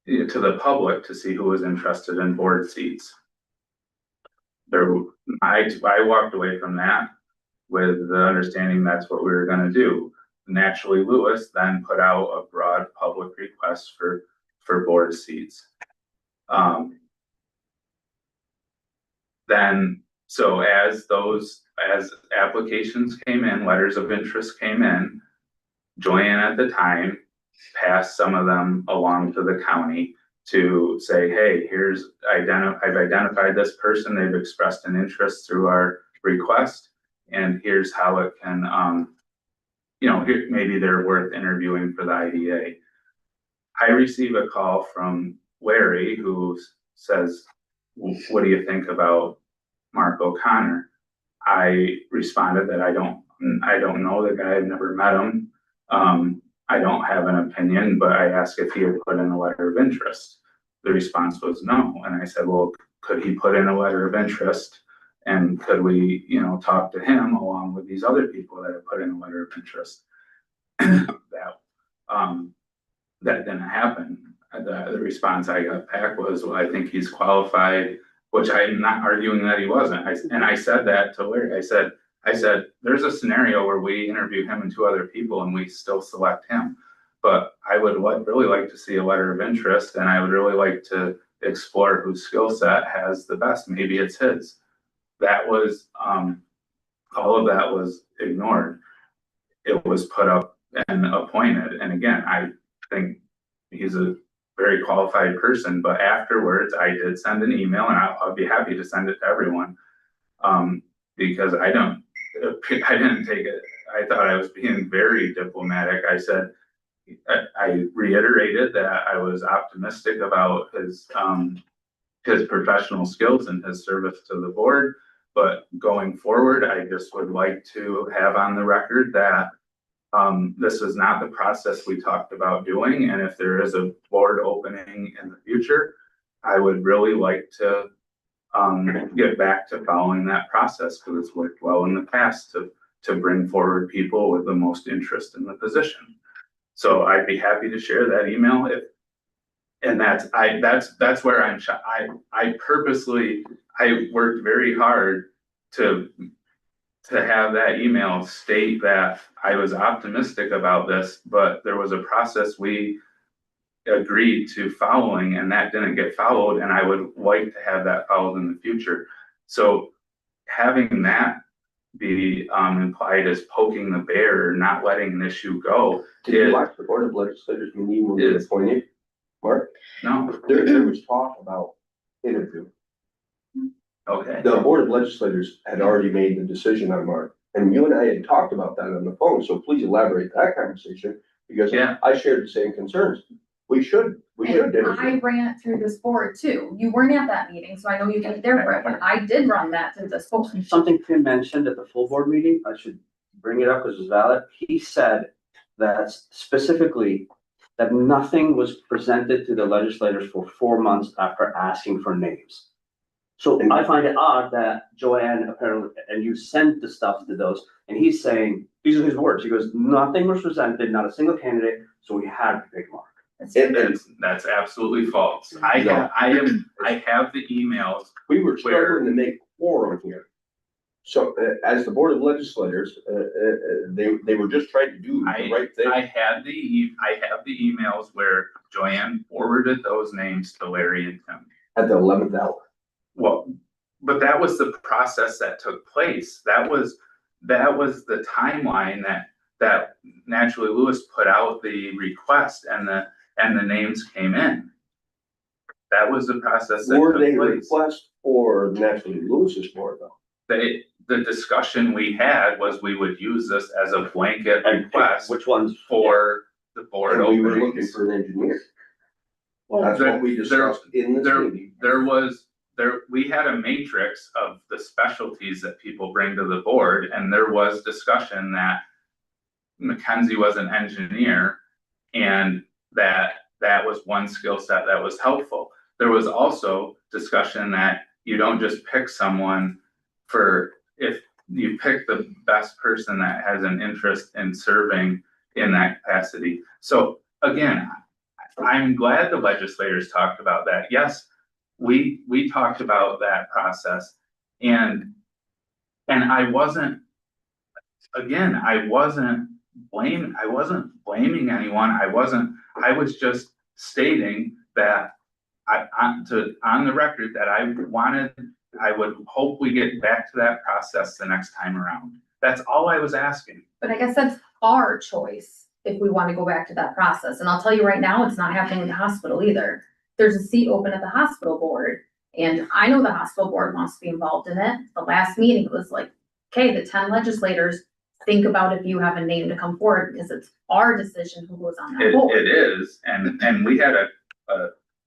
the public to see who was interested in board seats. I walked away from that with the understanding that's what we were gonna do. Naturally, Lewis then put out a broad public request for board seats. Then, so as applications came in, letters of interest came in, Joanne at the time passed some of them along to the county to say, hey, I've identified this person, they've expressed an interest through our request, and here's how it can, maybe they're worth interviewing for the IDA. I receive a call from Larry who says, what do you think about Mark O'Connor? I responded that I don't know the guy, I've never met him. I don't have an opinion, but I asked if he had put in a letter of interest. The response was no. And I said, well, could he put in a letter of interest? And could we, talk to him along with these other people that have put in a letter of interest? That didn't happen. The response I got back was, well, I think he's qualified, which I'm not arguing that he wasn't. I said that to Larry. I said, there's a scenario where we interview him and two other people and we still select him. But I would really like to see a letter of interest, and I would really like to explore whose skill set has the best. Maybe it's his. That was, all of that was ignored. It was put up and appointed. And again, I think he's a very qualified person, but afterwards I did send an email, and I'll be happy to send it to everyone. Because I didn't take it. I thought I was being very diplomatic. I said, I reiterated that I was optimistic about his professional skills and his service to the board. But going forward, I just would like to have on the record that this is not the process we talked about doing. And if there is a board opening in the future, I would really like to get back to following that process, because it's worked well in the past to bring forward people with the most interest in the position. So I'd be happy to share that email that's where I'm shot. I purposely worked very hard to have that email state that I was optimistic about this, but there was a process we agreed to following, and that didn't get followed, and I would like to have that followed in the future. So having that be implied as poking the bear, not letting an issue go. Did you watch the Board of Legislators meeting when they appointed Mark? No. There was talk about interview. Okay. The Board of Legislators had already made the decision on Mark, and you and I had talked about that on the phone, so please elaborate that conversation, because Yeah. I shared the same concerns. We should interview. I ran it through this board too. You weren't at that meeting, so I know you weren't there for it, but I did run that through this board. Something Tim mentioned at the full board meeting, I should bring it up because it's valid. He said that specifically that nothing was presented to the legislators for 4 months after asking for names. So I find it odd that Joanne apparently, and you sent the stuff to those, and he's saying, these are his words, he goes, nothing was presented, not a single candidate, so we had to pick Mark. That's absolutely false. I have the emails. We were struggling to make quorum here. So, as the Board of Legislators, they were just trying to do the right thing. I have the emails where Joanne forwarded those names to Larry and Tim. At the 11th hour. Well, but that was the process that took place. That was the timeline that Naturally Lewis put out the request and the names came in. That was the process that Were took they place. request for Naturally Lewis's board though? The discussion we had was we would use this as a blanket And request which ones? for the board And we were looking openings. for an engineer. Well, That's what we discussed in this meeting. We had a matrix of the specialties that people bring to the board, and there was discussion that Mackenzie was an engineer and that was one skill set that was helpful. There was also discussion that you don't just pick someone if you pick the best person that has an interest in serving in that capacity. So again, I'm glad the legislators talked about that. Yes, we talked about that process and I wasn't blaming anyone. I was just stating that on the record that I would hope we get back to that process the next time around. That's all I was asking. But I guess that's our choice if we want to go back to that process. And I'll tell you right now, it's not happening in the hospital either. There's a seat open at the hospital board. And I know the hospital board wants to be involved in it. The last meeting it was like, okay, the 10 legislators, think about if you have a name to come forward because it's our decision who goes on that board. It is, and we had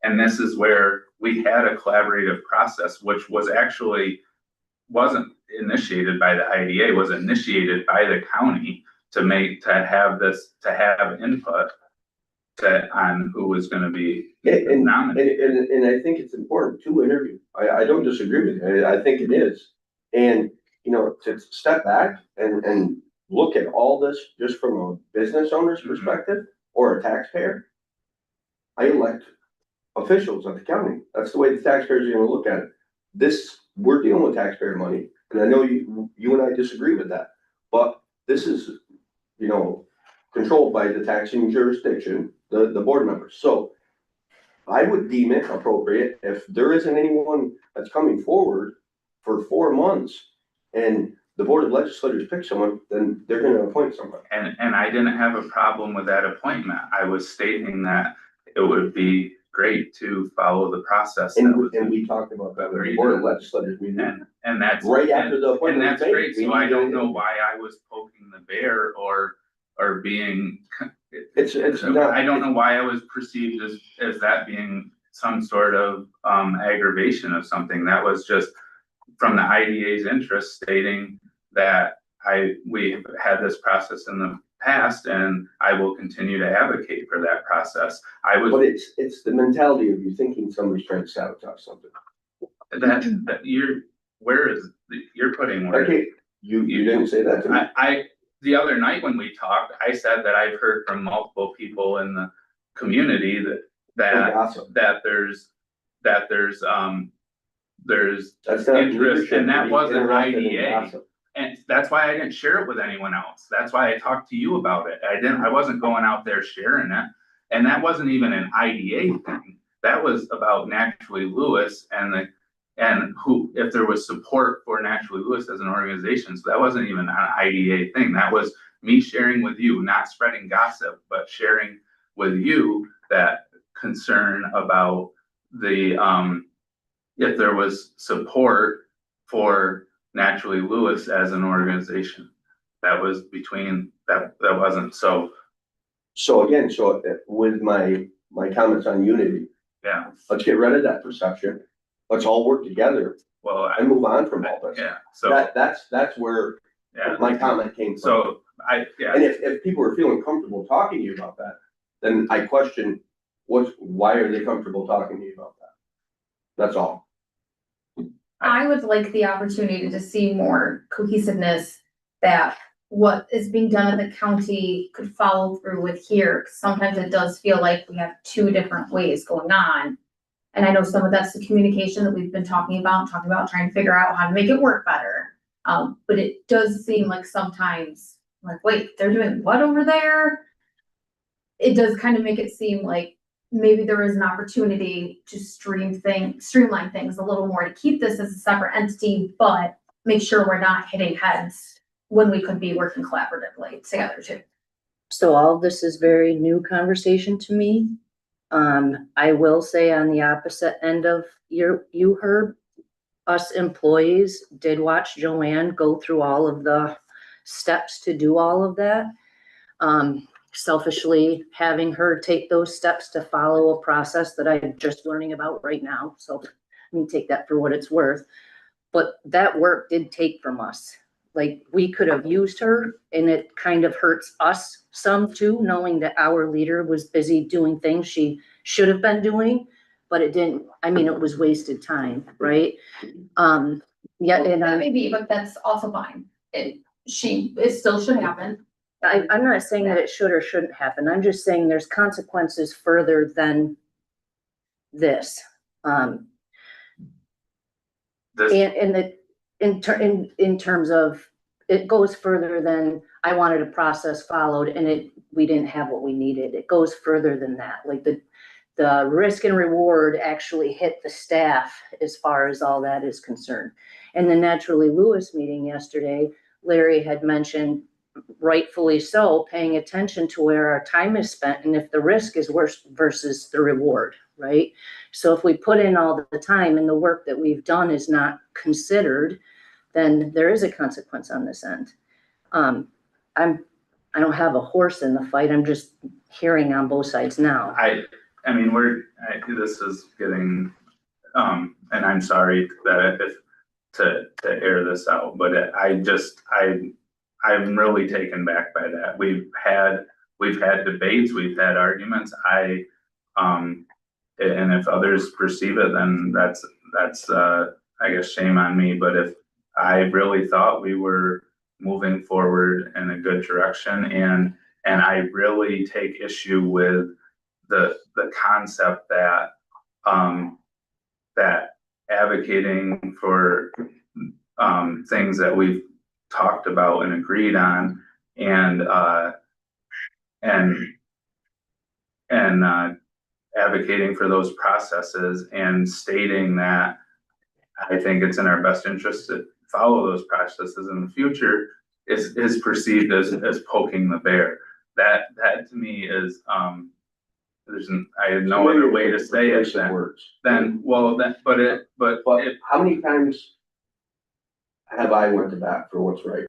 and this is where we had a collaborative process, which wasn't initiated by the IDA, was initiated by the county to have input on who was gonna be nominated. And I think it's important to interview. I don't disagree with you. I think it is. And, to step back and look at all this just from a business owner's perspective or a taxpayer. I elect officials at the county. That's the way the taxpayers are gonna look at it. We're dealing with taxpayer money, and I know you and I disagree with that, but this is, controlled by the taxing jurisdiction, the board members. So I would deem it appropriate if there isn't anyone that's coming forward for 4 months and the Board of Legislators pick someone, then they're gonna appoint someone. And I didn't have a problem with that appointment. I was stating that it would be great to follow the process. And we talked about that with the Board of Legislators meeting. And that's. Right after the And appointment. that's great, so I don't know why I was poking the bear or being. It's not. I don't know why I was perceived as that being some sort of aggravation of something. That was just from the IDA's interest stating that we had this process in the past and I will continue to advocate for that process. But it's the mentality of you thinking somebody's trying to sabotage something. that you're putting words. Okay, you didn't say that to me. The other night when we talked, I said that I've heard from multiple people in the community that there's That's not interest, leadership and that to be wasn't interested in IDA. gossip. And that's why I didn't share it with anyone else. That's why I talked to you about it. I wasn't going out there sharing it. And that wasn't even an IDA thing. That was about Naturally Lewis and if there was support for Naturally Lewis as an organization. So that wasn't even an IDA thing. That was me sharing with you, not spreading gossip, but sharing with you that concern about if there was support for Naturally Lewis as an organization. That was that wasn't so. So again, with my comments on unity, Yeah, let's get rid of that perception. Let's all work together well, and move on from all this. yeah, so, That's where yeah, my comment came from. so And if people are feeling comfortable talking to you about that, then I question why are they comfortable talking to you about that? That's all. I would like the opportunity to see more cohesiveness, that what is being done at the county could follow through with here. 'Cause sometimes it does feel like we have two different ways going on. And I know some of that's the communication that we've been talking about, trying to figure out how to make it work better. But it does seem like sometimes, like, wait, they're doing what over there? It does kind of make it seem like maybe there is an opportunity to streamline things a little more, to keep this as a separate entity, but make sure we're not hitting heads when we could be working collaboratively together too. So all of this is very new conversation to me. I will say on the opposite end of you, Herb, us employees did watch Joanne go through all of the steps to do all of that. Selfishly, having her take those steps to follow a process that I'm just learning about right now. So let me take that for what it's worth. But that work did take from us. Like, we could have used her, and it kind of hurts us some too, knowing that our leader was busy doing things she should have been doing, but it didn't. I mean, it was wasted time, right? Yeah, and That may be, but that's also fine. It still should happen. I'm not saying that it should or shouldn't happen. I'm just saying there's consequences further than this. This, In terms of, it goes further than I wanted a process followed and we didn't have what we needed. It goes further than that. Like the risk and reward actually hit the staff as far as all that is concerned. And the Naturally Lewis meeting yesterday, Larry had mentioned, rightfully so, paying attention to where our time is spent and if the risk is worse versus the reward, right? So if we put in all the time and the work that we've done is not considered, then there is a consequence on this end. I don't have a horse in the fight. I'm just hearing on both sides now. I mean, this is getting, and I'm sorry that to air this out, but I'm really taken back by that. We've had debates, we've had arguments. And if others perceive it, then that's I guess shame on me. But if I really thought we were moving forward in a good direction, and I really take issue with the concept that that advocating for things that we've talked about and agreed on, and advocating for those processes and stating that I think it's in our best interest to follow those processes in the future is perceived as poking the bear. That to me is I have no other way to say it But how many times have I went to bat for what's right?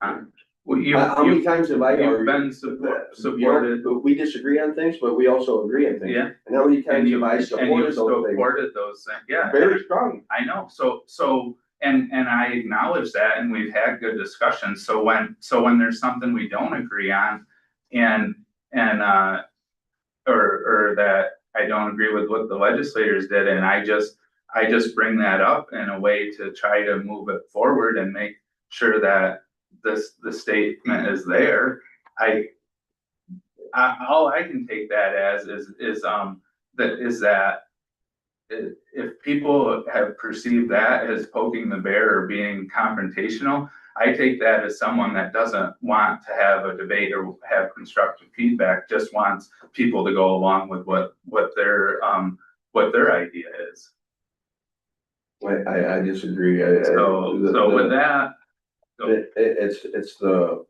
How many times have I you've argued? been supported, We disagree on things, but we also agree on things. yeah, And how many and times you have I and you supported those things? supported those things, yeah. Very strong. I know, so, and I acknowledge that, and we've had good discussions, so when there's something we don't agree on, or that I don't agree with what the legislators did, and I just bring that up in a way to try to move it forward and make sure that the statement is there. All I can take that as is that if people have perceived that as poking the bear or being confrontational, I take that as someone that doesn't want to have a debate or have constructive feedback, just wants people to go along with what their idea is. I disagree. So with that, It's the,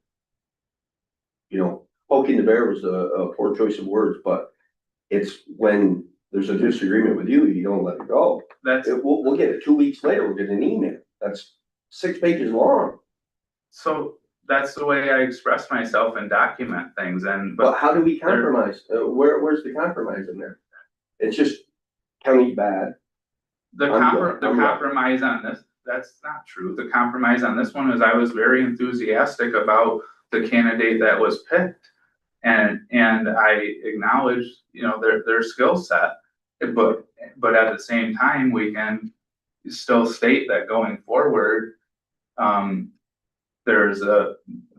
poking the bear was a poor choice of words, but it's when there's a disagreement with you, you don't let it go. We'll get it 2 weeks later, we'll get an email that's 6 pages long. So that's the way I express myself and document things, But how do we compromise? Where's the compromise in there? It's just county bad. the compromise on this, that's not true. The compromise on this one is I was very enthusiastic about the candidate that was picked. And I acknowledged, their skill set, but at the same time, we can still state that going forward,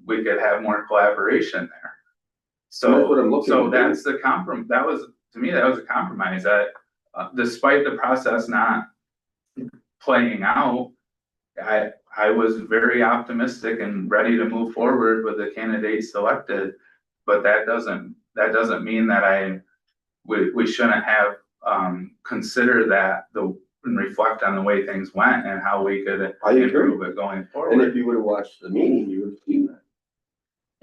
we could have more collaboration there. That's what I'm looking So to do. that's the to me, that was a compromise that, despite the process not playing out, I was very optimistic and ready to move forward with the candidate selected. But that doesn't mean that we shouldn't have, consider that and reflect on the way things went and how we could I agree. improve it going And forward. if you would have watched the meeting, you would have seen that.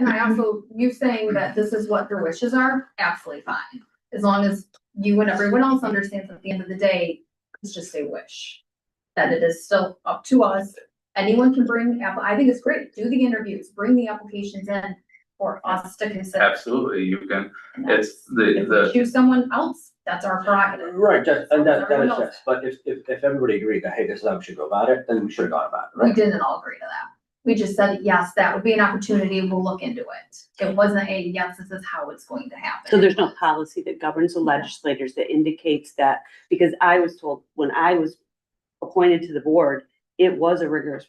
And I also, you saying that this is what their wishes are, absolutely fine. As long as you and everyone else understands at the end of the day, it's just a wish. That it is still up to us. Anyone can bring, I think it's great, do the interviews, bring the applications in for us to consider. Absolutely, you can, And that's- it's If we choose someone else, that's our prerogative. Right, and that Everyone is, else. yes, but if everybody agreed that, hey, this is how we should go about it, then we should have gone about it, We right? didn't all agree to that. We just said, yes, that would be an opportunity, we'll look into it. It wasn't a, yes, this is how it's going to happen. So there's no policy that governs the legislators that indicates that, because I was told when I was appointed to the board, it was a rigorous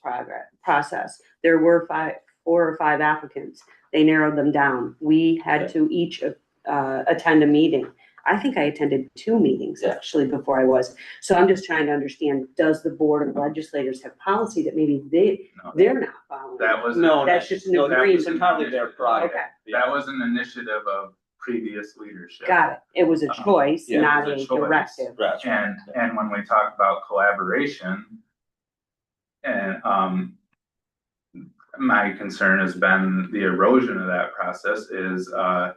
process. There were 4 or 5 applicants. They narrowed them down. We had to each attend a meeting. I think I attended 2 meetings Yeah. actually before I was. So I'm just trying to understand, does the board of legislators have policy that maybe No, they're not following? That was. No, That's just an no, that was agreement. entirely their prerogative. Okay, That was an initiative of previous leadership. got it. It was a choice, Yeah, it not was a a choice. directive. That's right. And when we talk about collaboration, and, my concern has been the erosion of that process is a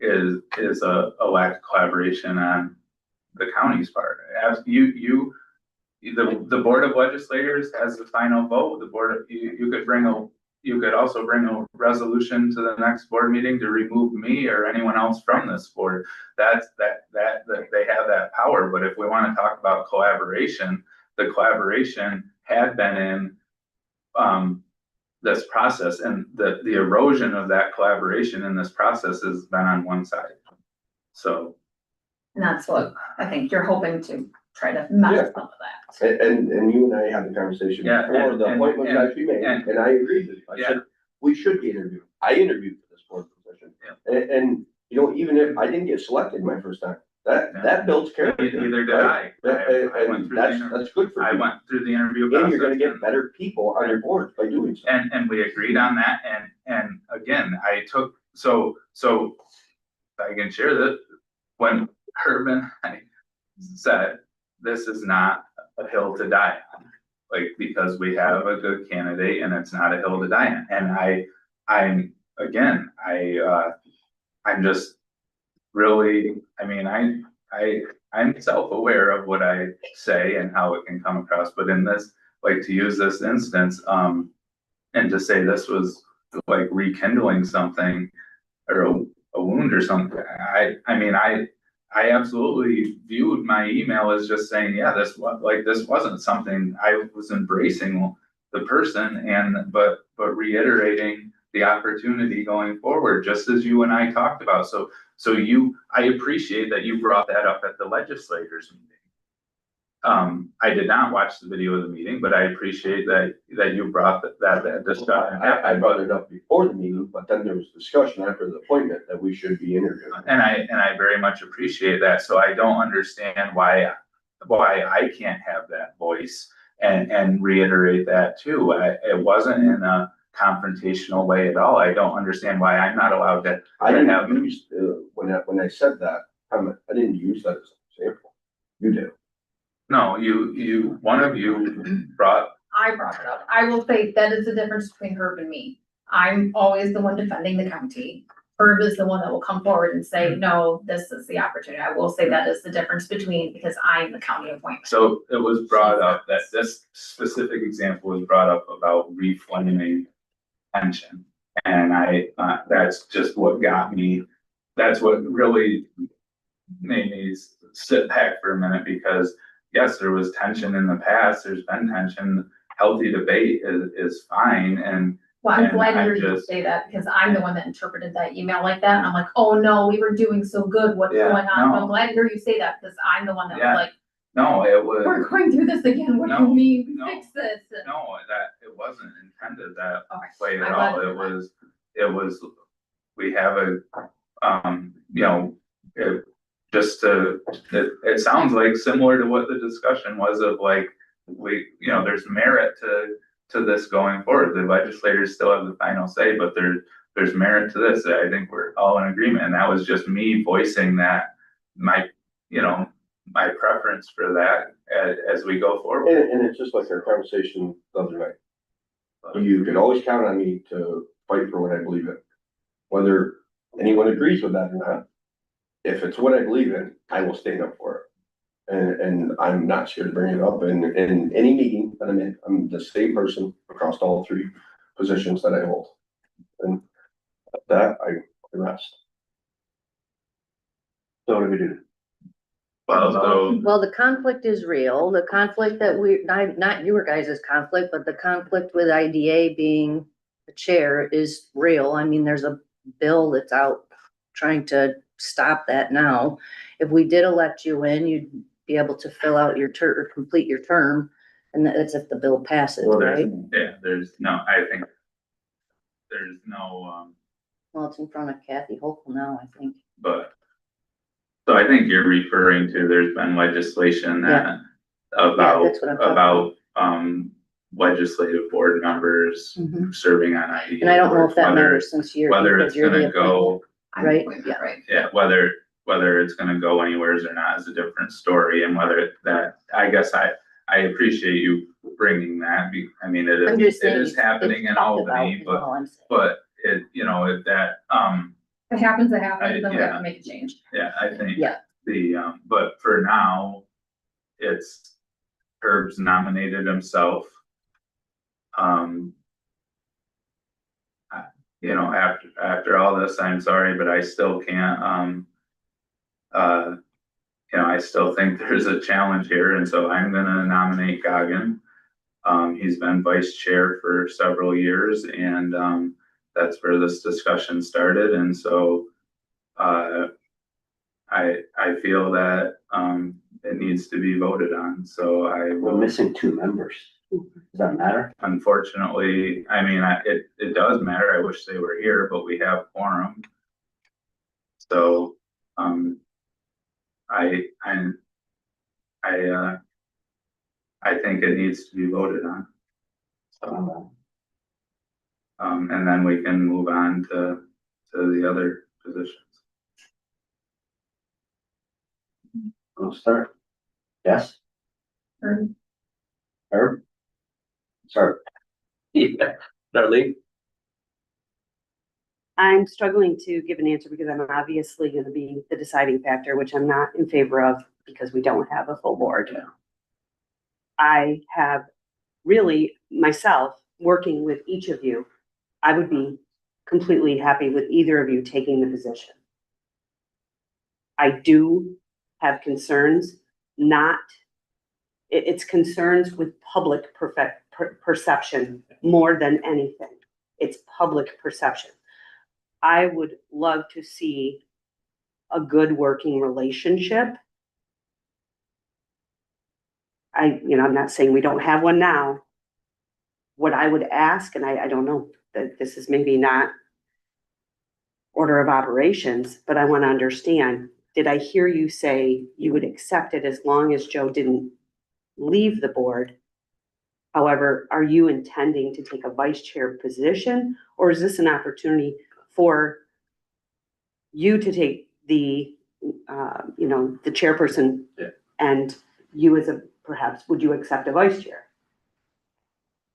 lack of collaboration on the county's part. As the Board of Legislators has the final vote, you could also bring a resolution to the next board meeting to remove me or anyone else from this board. That they have that power, but if we wanna talk about collaboration, the collaboration had been in, this process, and the erosion of that collaboration in this process has been on one side. So, And that's what I think you're hoping to try to match some of that. And you and I had the conversation Yeah, before the and- appointment was and- actually made, and- and I agreed with you. I Yeah. said, we should be interviewed. I interviewed for this board position. Yeah. And, you know, even if I didn't get selected my first time, that builds character. neither did right? I. I went And through that's, the, that's good for I you. went through the interview process. And you're gonna get better people on your board by doing so. And we agreed on that, and again, I took, so I can share that, when Herman said, this is not a hill to die on. Like, because we have a good candidate and it's not a hill to die on, and I'm just really, I mean, I'm self-aware of what I say and how it can come across, but in this, like, to use this instance, and to say this was like rekindling something or a wound or something, I mean, I absolutely viewed my email as just saying, yeah, this wasn't something I was embracing the person but reiterating the opportunity going forward, just as you and I talked about. So I appreciate that you brought that up at the legislators meeting. I did not watch the video of the meeting, but I appreciate that you brought that discussion. I brought it up before the meeting, but then there was discussion after the appointment that we should be interviewing. And I very much appreciate that. So I don't understand why I can't have that voice and reiterate that too. It wasn't in a confrontational way at all. I don't understand why I'm not allowed to. I didn't use, when I said that, I didn't use that as an example. You did. No, one of you brought, I brought it up. I will say that is the difference between Herb and me. I'm always the one defending the county. Herb is the one that will come forward and say, no, this is the opportunity. I will say that is the difference between, because I'm the county appointment. so it was brought up that this specific example was brought up about reflaming tension. And that's just what got me, that's what really made me sit back for a minute, because yes, there was tension in the past, there's been tension, healthy debate is fine, and Well, I'm And glad I you heard you just- say that, because I'm the one that interpreted that email like that, and I'm like, oh no, we were doing so good, what's Yeah, going on? no. I'm glad to hear you say that, because I'm the one that Yeah. was like, No, it was. We're going through this again, what do you No, mean, no. fix this? No, that, it wasn't intended that Okay, way at I all, thought- it was, we have a, you know, it sounds like similar to what the discussion was of like, you know, there's merit to this going forward, the legislators still have the final say, but there's merit to this, I think we're all in agreement, and that was just me voicing that, you know, my preference for that as we go forward. And it's just like our conversation the other night. You can always count on me to fight for what I believe in. Whether anyone agrees with that or not. If it's what I believe in, I will stand up for it. And I'm not scared to bring it up in any meeting that I'm in. I'm the same person across all three positions that I hold. And that I rest. So what do we do? Well, so, Well, the conflict is real. The conflict that not your guys' conflict, but the conflict with IDA being the chair is real. I mean, there's a bill that's out trying to stop that now. If we did elect you in, you'd be able to fill out your or complete your term. And that's if the bill passes, well, right? there's no, I think there's no, Well, it's in front of Kathy Hochul now, I think. but. So I think you're referring to, there's been legislation that about, that's what I'm talking about. legislative board members Mhm. serving on IDA. And I don't know boards, if that whether- matters since Whether because it's you're the gonna go, I'm Right, going, yeah. Right. yeah, whether it's gonna go anywheres or not is a different story, and whether that, I guess I appreciate you bringing that, I mean, it I'm just is, it saying. is happening in talked about, Albany, is all I'm saying. but it, you know, if that, If it happens, it happens, then we have yeah. to make a change. yeah, I think. Yeah. But for now, it's Herb's nominated himself. You know, after all this, I'm sorry, but I still can't, you know, I still think there's a challenge here, and so I'm gonna nominate Goggin. He's been vice chair for several years, and, that's where this discussion started, and so, I feel that, it needs to be voted on, so I We're will. missing two members. Does that matter? Unfortunately, I mean, it does matter, I wish they were here, but we have quorum. So, I think it needs to be voted on. And then we can move on to the other positions. We'll start. Yes, Or- Herb? Sorry. Yeah, Darlene? I'm struggling to give an answer because I'm obviously gonna be the deciding factor, which I'm not in favor of because we don't have a full board. Yeah. I have really myself, working with each of you, I would be completely happy with either of you taking the position. I do have concerns, it's concerns with public perception more than anything. It's public perception. I would love to see a good working relationship. I'm not saying we don't have one now. What I would ask, and I don't know, that this is maybe not order of operations, but I want to understand, did I hear you say you would accept it as long as Joe didn't leave the board? However, are you intending to take a vice chair position, or is this an opportunity for you to take the chairperson? Yeah. And you perhaps, would you accept a vice chair?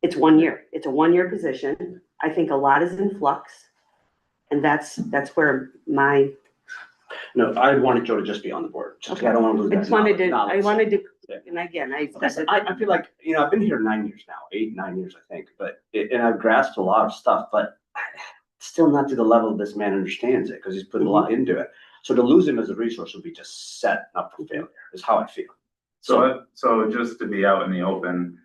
It's 1 year. It's a 1-year position. I think a lot is in flux. And that's where my, No, I wanted Joe to just be on the board. Just, I don't want to lose I that just wanted to, knowledge. Yeah. and again, Listen, I feel like, I've been here 9 years now, 8-9 years, I think, and I've grasped a lot of stuff, but still not to the level this man understands it, because he's put a lot into it. So to lose him as a resource would be just setting up for failure, is how I feel. So just to be out in the open,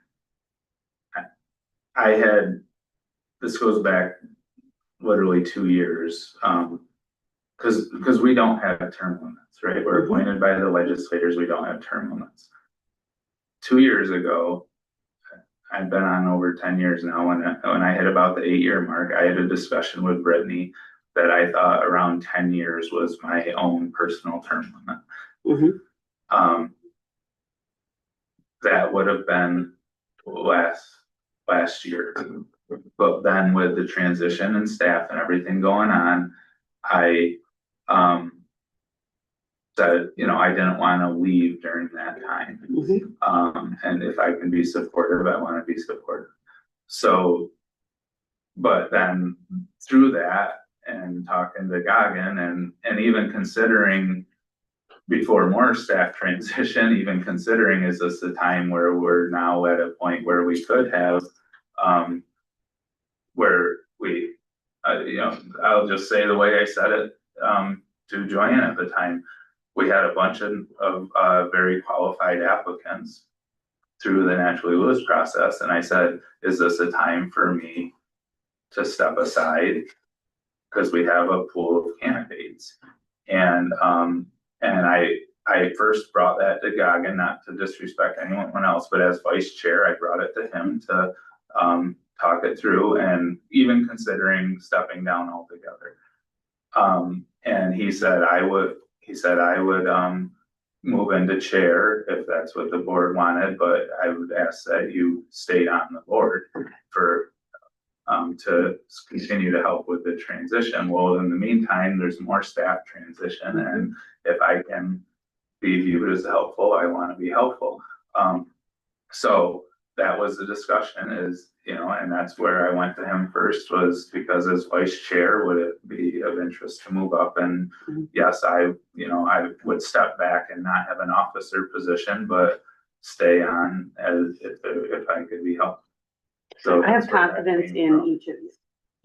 this goes back literally 2 years, because we don't have term limits, right? We're appointed by the legislators, we don't have term limits. 2 years ago, I've been on over 10 years now, when I hit about the 8-year mark, I had a discussion with Brittany that I thought around 10 years was my own personal term limit. Mhm. That would have been last year. But then with the transition and staff and everything going on, I, said, I didn't wanna leave during that time. Mhm. And if I can be supportive, I wanna be supportive. So, but then through that and talking to Goggin and even considering before more staff transition, even considering, is this a time where we're now at a point where we could have, where we, I'll just say the way I said it, to Joanne at the time, we had a bunch of very qualified applicants through the Naturally Lewis process, and I said, is this a time for me to step aside? Because we have a pool of candidates. And I first brought that to Goggin, not to disrespect anyone else, but as vice chair, I brought it to him to talk it through, and even considering stepping down altogether. And he said I would move into chair if that's what the board wanted, but I would ask that you stay on the board for to continue to help with the transition. Well, in the meantime, there's more staff transition, and if I can be viewed as helpful, I want to be helpful. So that was the discussion, is, and that's where I went to him first, was because as vice chair, would it be of interest to move up? And yes, I would step back and not have an officer position, but stay on as if I could be helpful. So I have that's where that confidence came in from. each of you.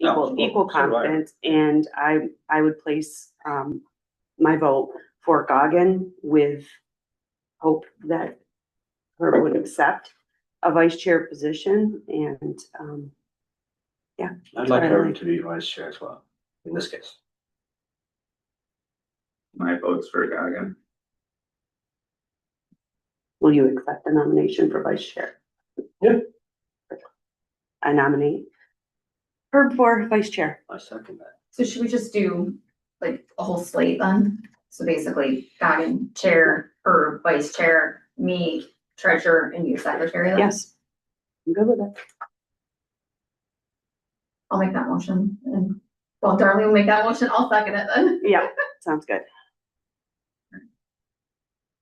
No, Equal so do I. confidence, and I would place, my vote for Goggin with hope that Herb would accept a vice chair position, and, I'd like her to be vice chair as well, in this case. My vote's for Goggin. will you accept the nomination for vice chair? Yeah. I nominate Herb for vice chair. I second that. So should we just do like a whole slate then? So basically, Goggin, chair, or vice chair, me, treasurer, and you secretary then? Yes. I'm good with it. I'll make that motion, and, well, Darlene will make that motion, I'll second it then. Yeah, sounds good.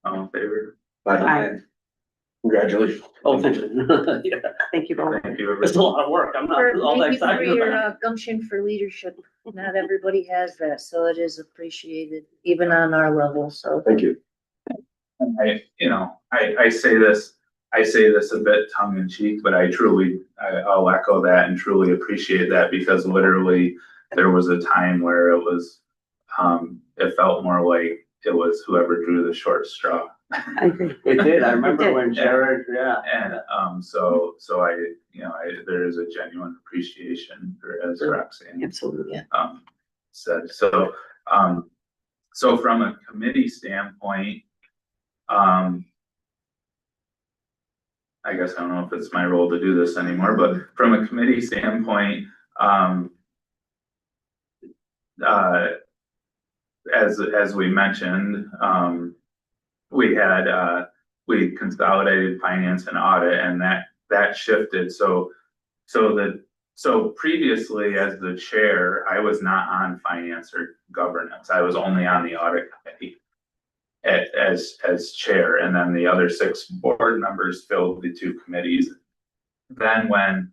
All in favor? Aye. Congratulations. Oh, thank you. Yeah, Thank you both. Thank you. it's a lot of work. I'm not all that Thank you for excited your about it. gumption for leadership. Not everybody has that, so it is appreciated, even on our level, so. Thank you. I say this a bit tongue in cheek, but I'll echo that and truly appreciate that, because literally there was a time where it was, it felt more like it was whoever drew the short straw. I agree. It did, I It remember did. when Jared, yeah. And, so there is a genuine appreciation for, as Roxanne Absolutely. said, so from a committee standpoint, I guess I don't know if it's my role to do this anymore, but from a committee standpoint, as we mentioned, we consolidated finance and audit, and that shifted. So previously, as the chair, I was not on finance or governance. I was only on the audit committee as chair, and then the other 6 board members filled the 2 committees. Then when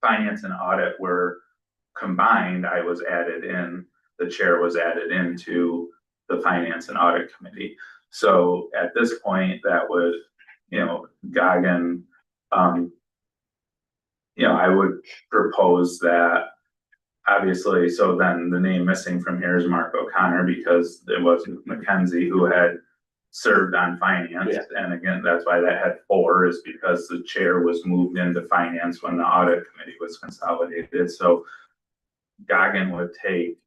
finance and audit were combined, the chair was added into the finance and audit committee. So at this point, that would, Goggin, I would propose that, obviously, so then the name missing from here is Mark O'Connor, because it was Mackenzie who had served on finance. Yeah. And again, that's why that had 4, is because the chair was moved into finance when the audit committee was consolidated. So Goggin would take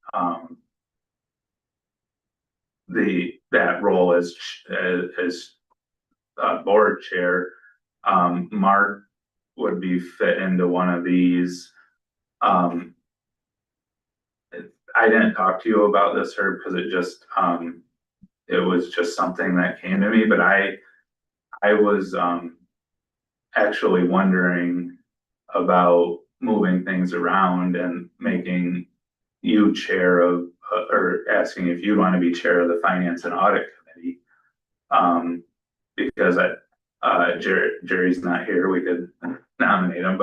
that role as board chair, Mark would be fit into one of these. I didn't talk to you about this, Herb, because it was just something that came to me, but I was, actually wondering about moving things around and making you chair of, or asking if you'd want to be chair of the Finance and Audit Committee. Because Jerry's not here, we could nominate him,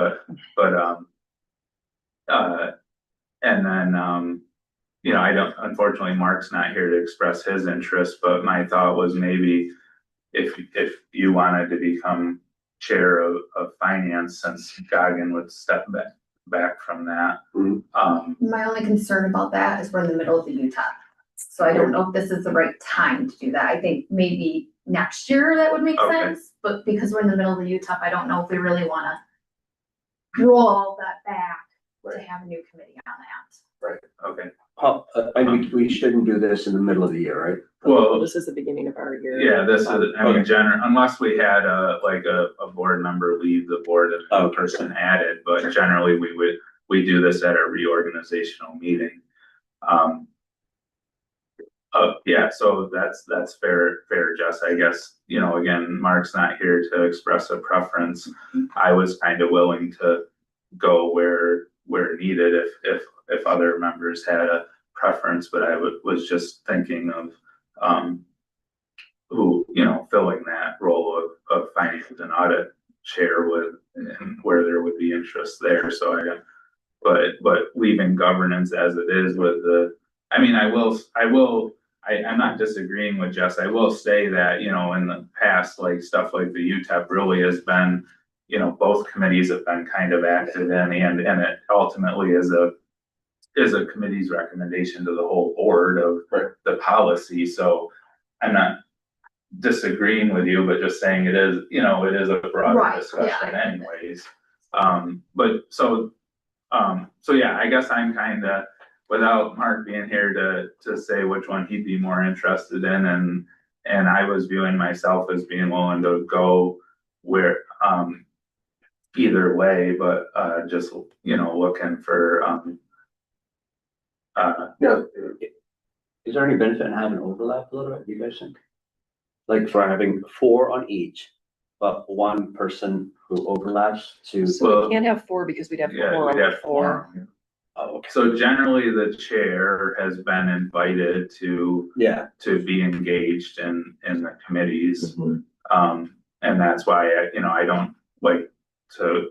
and then, you know, unfortunately, Mark's not here to express his interest, but my thought was maybe if you wanted to become chair of finance, since Goggin would step back from that. My only concern about that is we're in the middle of the UTEP. So I don't know if this is the right time to do that. I think maybe next year that would make Okay. sense, but because we're in the middle of the UTEP, I don't know if we really wanna roll all that back to have a new committee on that. Okay, We shouldn't do this in the middle of the year, right? well, This is the beginning of our year. yeah, this is, I mean, Okay. unless we had a board member leave the board and a Okay. person added, but Sure. generally we do this at a reorganizational meeting. Yeah, so that's fair, Jess, I guess, you know, again, Mark's not here to express a preference. I was kind of willing to go where needed if other members had a preference, but I was just thinking of, who, you know, filling that role of finance and audit chair would, and where there would be interest there, so but leaving governance as it is with I mean, I'm not disagreeing with Jess. I will say that, you know, in the past, like stuff like the UTEP really has been, you know, both committees have been kind of active in, and it ultimately is a committee's recommendation to the whole board of the policy. So I'm not disagreeing with you, but just saying it is, you know, it is a broader Right, discussion yeah. anyways. But so yeah, I guess I'm kind of, without Mark being here to say which one he'd be more interested in, and I was viewing myself as being willing to go where, either way, but, just, you know, looking for, Yeah. Is there any benefit in having overlap a little bit, you guys think? Like for having 4 on each, but one person who overlaps to, So we can't have 4 because we'd have yeah, quorum we'd have of 4. four. oh, okay, So generally, the chair has been invited to yeah, be engaged in the committees. Mhm. And that's why I don't like to,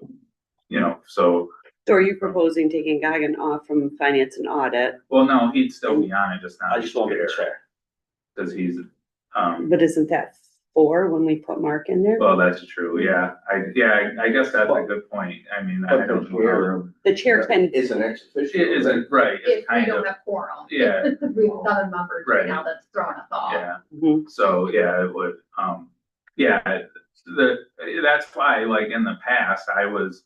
so, So are you proposing taking Goggin off from finance and audit? well, no, he'd still be on it, just not. I just want to be the chair. Cause he's, But isn't that 4 when we put Mark in there? well, that's true, yeah, I guess that's a good point, I mean, I But the don't chair know. of- The chair can, Is an ex officio. It isn't, right, If it's we kind don't of, have quorum. yeah. Because we have 7 members right Right. now that's throwing us off. yeah. Mhm. So, yeah, it would, that's why, like, in the past, I was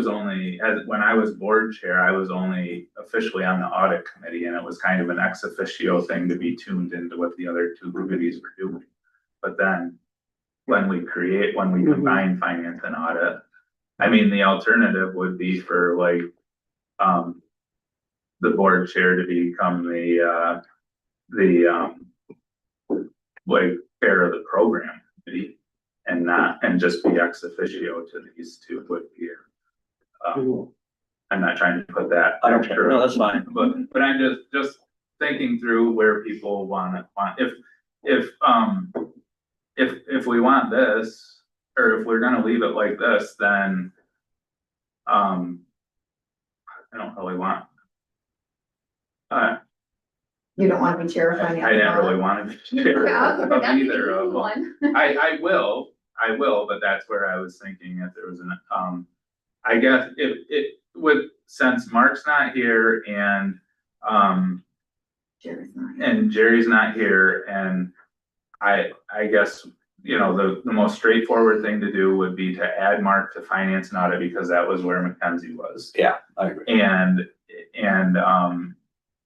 only, when I was board chair, I was only officially on the audit committee, and it was kind of an ex officio thing to be tuned into what the other 2 committees were doing. But then, when we combine finance and audit, I mean, the alternative would be for like, the board chair to become the like chair of the program committee, and just be ex officio to these 2 would be. I'm not trying to put that. I don't care, no, that's fine. But I'm just thinking through where people want, if we want this, or if we're gonna leave it like this, then, I don't really want. You don't want to be chair of I finance. didn't and really audit? want to be chair Yeah, of that'd be either the of easy them. one. I will, but that's where I was thinking if there was an, I guess if it would, since Mark's not here and, Jerry's not here. and Jerry's not here, and I guess, the most straightforward thing to do would be to add Mark to finance and audit, because that was where Mackenzie was. Yeah, I agree. And,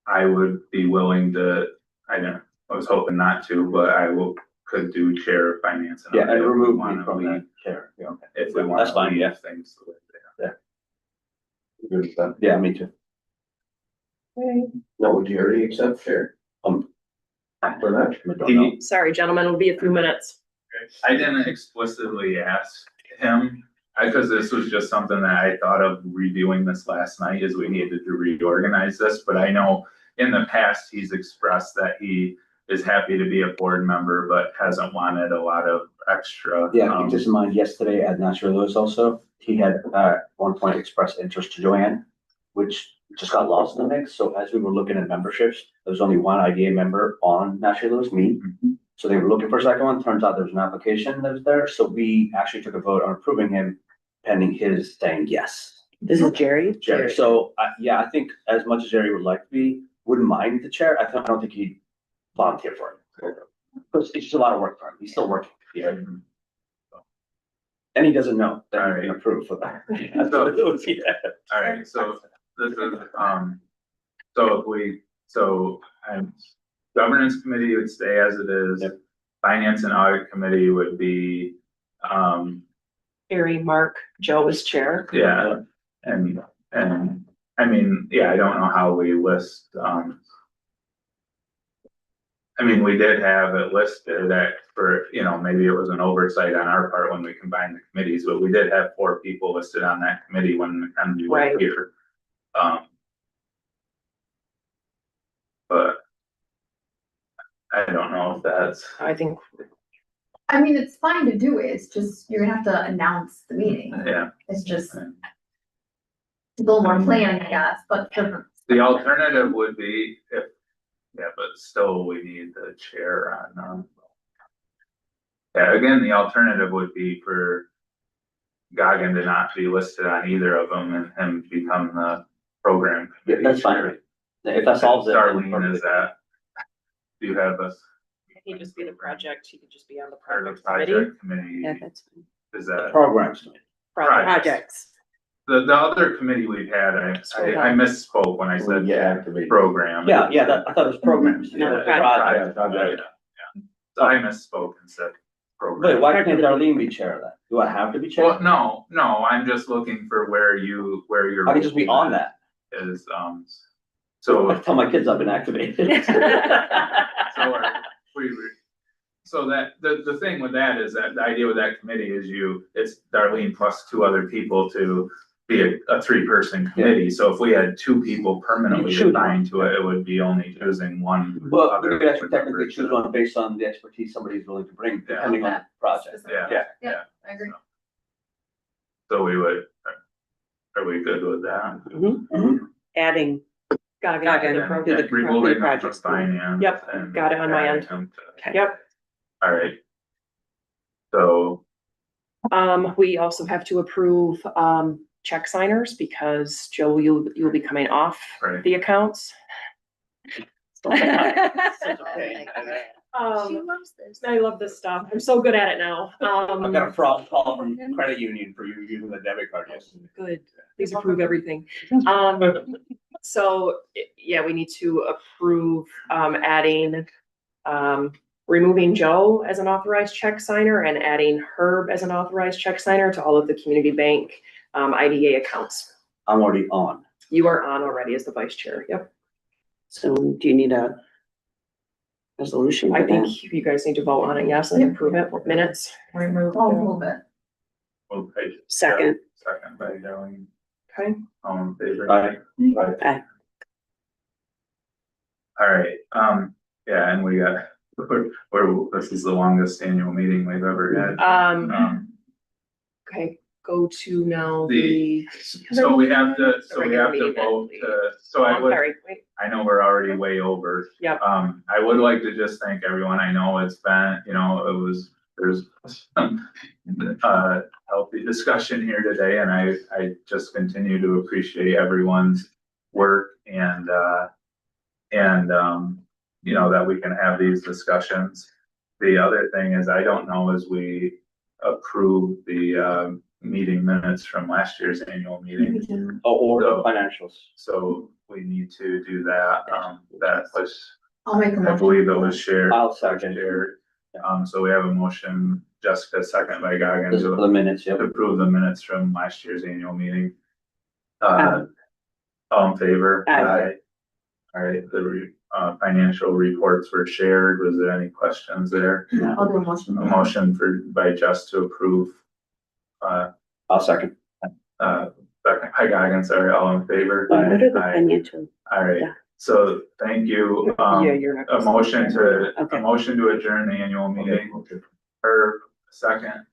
I would be willing to, I was hoping not to, but could do chair of finance. Yeah, and audit if we remove me wanna from leave- that chair, yeah, okay. If we That's want to fine, yeah. leave things the way they are. Good with that. Yeah, me too. Now, would you already accept chair? For that? I don't know. Sorry, gentlemen, it'll be a few minutes. I didn't explicitly ask him, because this was just something that I thought of reviewing this last night, is we needed to reorganize this, but I know in the past, he's expressed that he is happy to be a board member, but hasn't wanted a lot of extra. Yeah, keep this in mind, yesterday at Natural Lewis also, he had, at one point expressed interest to Joanne, which just got lost in the mix, so as we were looking at memberships, there was only one IDA member on Natural Lewis, me. So they were looking for a second one, turns out there was an application that was there, so we actually took a vote on approving him pending his saying yes. This is Jerry? Jerry, so, yeah, I think as much as Jerry would like to be, wouldn't mind the chair, I don't think he'd volunteer for it. Because it's just a lot of work for him, he's still working, yeah. And he doesn't know that he's been approved for that. That's what it was, yeah. All right, so this is, so if we, so, governance committee would stay as it is. Yep. Finance and audit committee would be, Harry, Mark, Joe is chair. yeah, and, I mean, yeah, I don't know how we list, I mean, we did have it listed that for, you know, maybe it was an oversight on our part when we combined the committees, but we did have 4 people listed on that committee when we were Right. here. But I don't know if that's, I think, I mean, it's fine to do it, it's just, you're gonna have to announce the meeting, yeah, it's just a little more planning, I guess, but the alternative would be if, yeah, but still we need the chair on, yeah, again, the alternative would be for Goggin to not be listed on either of them and him become the program. Yeah, that's fine. chair. If that solves it. Darlene, is that, do you have a, he'd just be the project, he could just be on the or the project committee. project committee, Yeah, that's fine. is that? Programs. Projects. The other committee we've had, I misspoke when I said Yeah, activate. program. Yeah, I thought it was programs. No, Yeah, project. project. So I misspoke and said program. Wait, why can't Darlene be chair of that? Do I have to be chair? Well, no, I'm just looking for where your. I can just be on that. Is, I so, tell my kids I've been activated. so that, the thing with that is that the idea with that committee is it's Darlene plus 2 other people to be a 3-person committee. So if we had 2 people permanently You choose one. assigned to it, it would be only choosing one. Well, other we could actually board technically member choose to- one based on the expertise somebody's willing to bring, Yeah. depending on the project. Yeah, yeah, I agree. so we would, are we good with that? Adding, Goggin. Goggin. to the And program. removing him from projects. finance. Yep, and got it on my adding end. him to- Yep, All right. So, we also have to approve, check signers because Joe, you'll be coming off right, the accounts. Such a pain. loves this. I love this stuff. I'm so good at it now. I got a fraud call from credit union for you using the debit card yesterday. Good. Please approve everything. So, yeah, we need to approve, adding, removing Joe as an authorized check signer and adding Herb as an authorized check signer to all of the community bank, IDA accounts. I'm already on. You are on already as the vice chair. Yep. so do you need a resolution for I that? think you guys need to vote on it, yes, and approve it. Minutes. Remove. I'll move it. okay. Second. Second by Darlene, Okay. all in favor? Aye. Aye. All right, yeah, and we got, this is the longest annual meeting we've ever had. Okay, go to now The- the. So we have to, The regular meeting vote minutes. to, so I Oh, would, sorry, wait. I know we're already way over. Yep. I would like to just thank everyone. I know it's been, there's healthy discussion here today, and I just continue to appreciate everyone's work and that we can have these discussions. The other thing is, I don't know as we approve the meeting minutes from last year's annual meeting. Or So- financials. So we need to do that. That was, I'll make a I motion. believe it was shared. I'll second. Shared. So we have a motion, Jessica, second by Goggins, This is for to the minutes, yep. approve the minutes from last year's annual meeting. All in favor? Aye. All right, financial reports were shared. Was there any questions there? I'll do a motion. A motion by Jess to approve, I'll second. second by Goggins, sorry, all in favor? What are the Aye. financial? All right, Yeah. so thank you. Yeah, you're not. A motion to Okay. adjourn the annual meeting. Herb, second.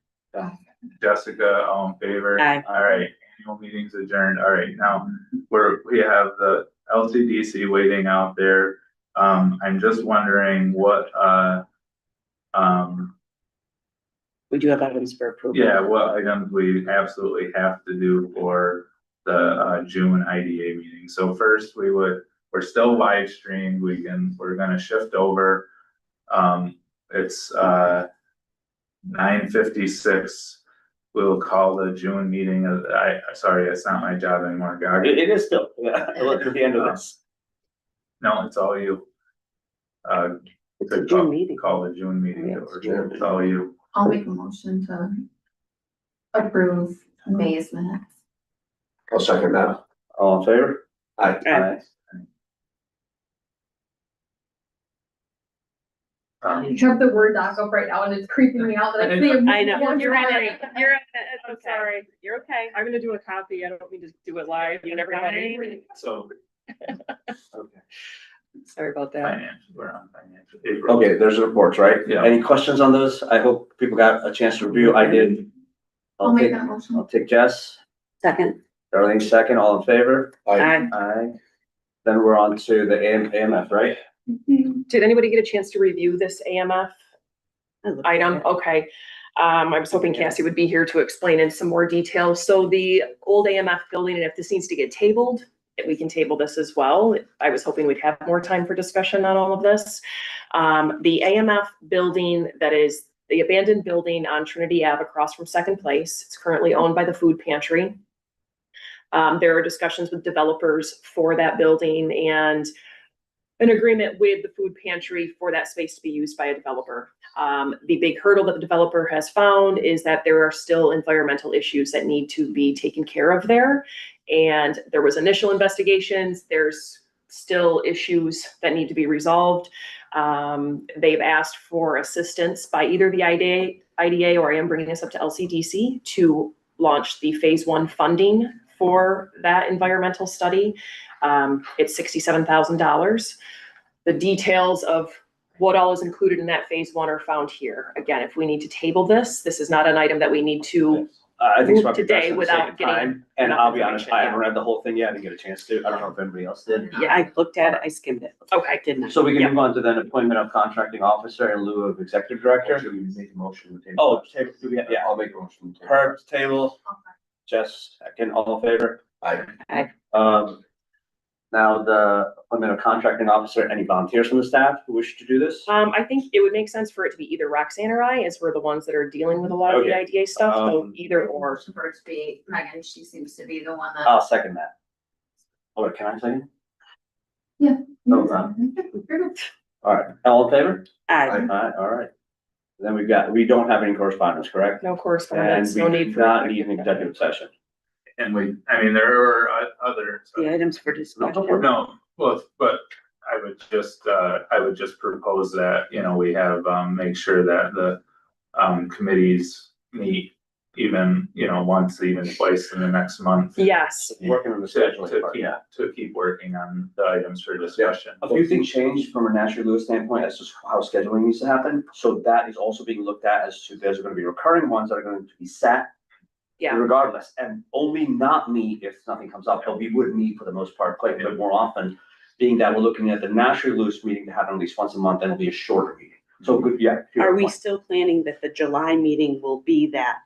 Jessica, all in favor? Aye. All right, annual meeting's adjourned. All right, now we have the LCDC waiting out there. I'm just wondering what, We do have items for approval. yeah, what items we absolutely have to do for the, June IDA meeting. So first we're still live streamed. We're gonna shift over. It's, 9:56. We'll call the June meeting sorry, it's not my job anymore, Gog. It is still, yeah, look at the end of this. No, it's all you. It's a June meeting. Call the June meeting, Yeah, to it's order. It's all you. I'll make a motion to approve May's minutes. I'll second that. All in favor? Aye. Aye. I have the Word doc up right now and it's creeping me out that I see. I know. You're right. You're, I'm okay. sorry. You're okay. I'm gonna do a copy. I don't mean to do it live and everybody. So, Okay. Sorry about that. financial, we're on financial. April. Okay, there's the reports, right? Yeah. Any questions on those? I hope people got a chance to review. I did. I'll make that motion. I'll take Jess. Second. Darlene second, all in favor? Aye. Aye. Then we're on to the AMF, right? Did anybody get a chance to review this AMF item? Okay. I was hoping Cassie would be here to explain in some more detail. So the old AMF building, and if this needs to get tabled, we can table this as well. I was hoping we'd have more time for discussion on all of this. The AMF building, that is the abandoned building on Trinity Ave across from Second Place. It's currently owned by the food pantry. There are discussions with developers for that building and an agreement with the food pantry for that space to be used by a developer. The big hurdle that the developer has found is that there are still environmental issues that need to be taken care of there. And there was initial investigations, there's still issues that need to be resolved. They've asked for assistance by either the IDA, or I am bringing this up to LCDC to launch the phase 1 funding for that environmental study. It's $67,000. The details of what all is included in that phase 1 are found here. Again, if we need to table this is not an item that we need to I think it's move probably today best for the without sake of getting time. And enough I'll be honest, information, I yeah. haven't read the whole thing yet. I didn't get a chance to. I don't know if anybody else did. Yeah, I looked at it, I skimmed it. Okay. Did not. So we Yeah. can move on to then appointment of contracting officer in lieu of executive director. Should we make a motion to table? Oh, table, do we have, yeah, I'll make a motion. to table. Herb's table, Jess, second, all in favor? Aye. Now the appointment of contracting officer, any volunteers from the staff who wish to do this? I think it would make sense for it to be either Roxanne or I, as we're the ones that are dealing with a lot of the Okay. IDA stuff, so either or. Motion for it to be Megan, she seems to be the one that. I'll second that. Oh, can I second? Yeah. No, no. All right, all in favor? Aye. All right, all right. Then we don't have any correspondence, correct? No And correspondence, we no do need for. not need an executive session. And there were others. The items for discussion. No, well, but I would just propose that, we have, make sure that the, committees meet even, once, even twice in the next month. Yes, Working on the To, scheduling part, yeah. to keep working on the items for discussion. A few things changed from a National Lewis standpoint as to how scheduling needs to happen. So that is also being looked at as to, there's gonna be recurring ones that are going to be set yeah, regardless, and only not meet if nothing comes up, but we would meet for the most part quite a bit more often. Being that we're looking at the National Lewis meeting to happen at least once a month, and it'll be a shorter meeting. So good, yeah. Are we still planning that the July meeting will be that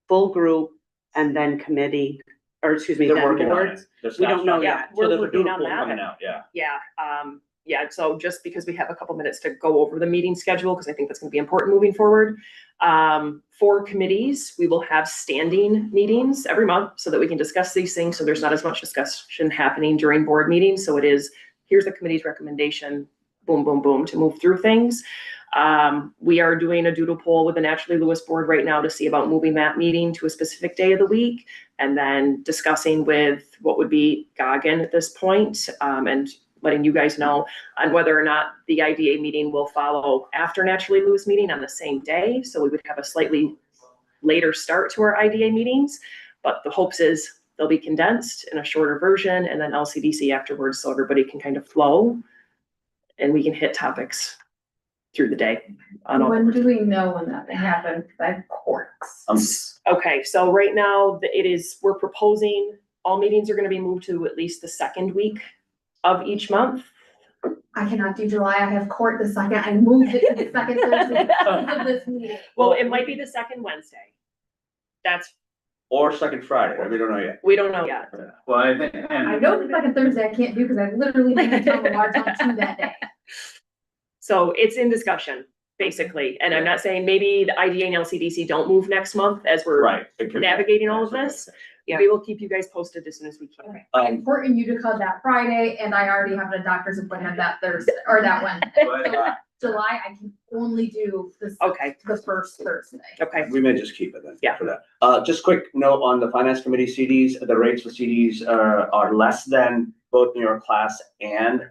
full group and then committee, or excuse me, They're then working on it. boards? There's We not don't know started. yet. So We're there's a working new on pool that. coming out, yeah. yeah, so just because we have a couple minutes to go over the meeting schedule, because I think that's gonna be important moving forward. For committees, we will have standing meetings every month so that we can discuss these things, so there's not as much discussion happening during board meetings, so it is, here's the committee's recommendation, boom, boom, boom, to move through things. We are doing a doodle poll with the Naturally Lewis board right now to see about moving that meeting to a specific day of the week. And then discussing with what would be Goggin at this point, and letting you guys know on whether or not the IDA meeting will follow after Naturally Lewis meeting on the same day. So we would have a slightly later start to our IDA meetings, but the hopes is they'll be condensed in a shorter version and then LCDC afterwards, so everybody can kind of flow and we can hit topics through the day. on all- When do we know when that happens? I have courts. Okay, so right now we're proposing, all meetings are gonna be moved to at least the second week of each month. I cannot do July. I have court the second. I moved it to the second Thursday of this meeting. Well, it might be the second Wednesday. That's, Or second Friday, we don't know yet. we don't know yet. Well, I think, I and know the second Thursday I can't do because I literally need to tell the large on to that day. So it's in discussion, basically, and I'm not saying maybe the IDA and LCDC don't move next month as we're Right. it could- navigating all of this. We will keep you guys posted as soon as we can. I'm courting Utica that Friday and I already have a doctor's appointment that Thursday, or that Wednesday. but, July, I can only do Okay, the first Thursday. okay. We may just keep it then. Yeah. For that. Just quick note on the finance committee CDs, the rates for CDs are less than both New York class and,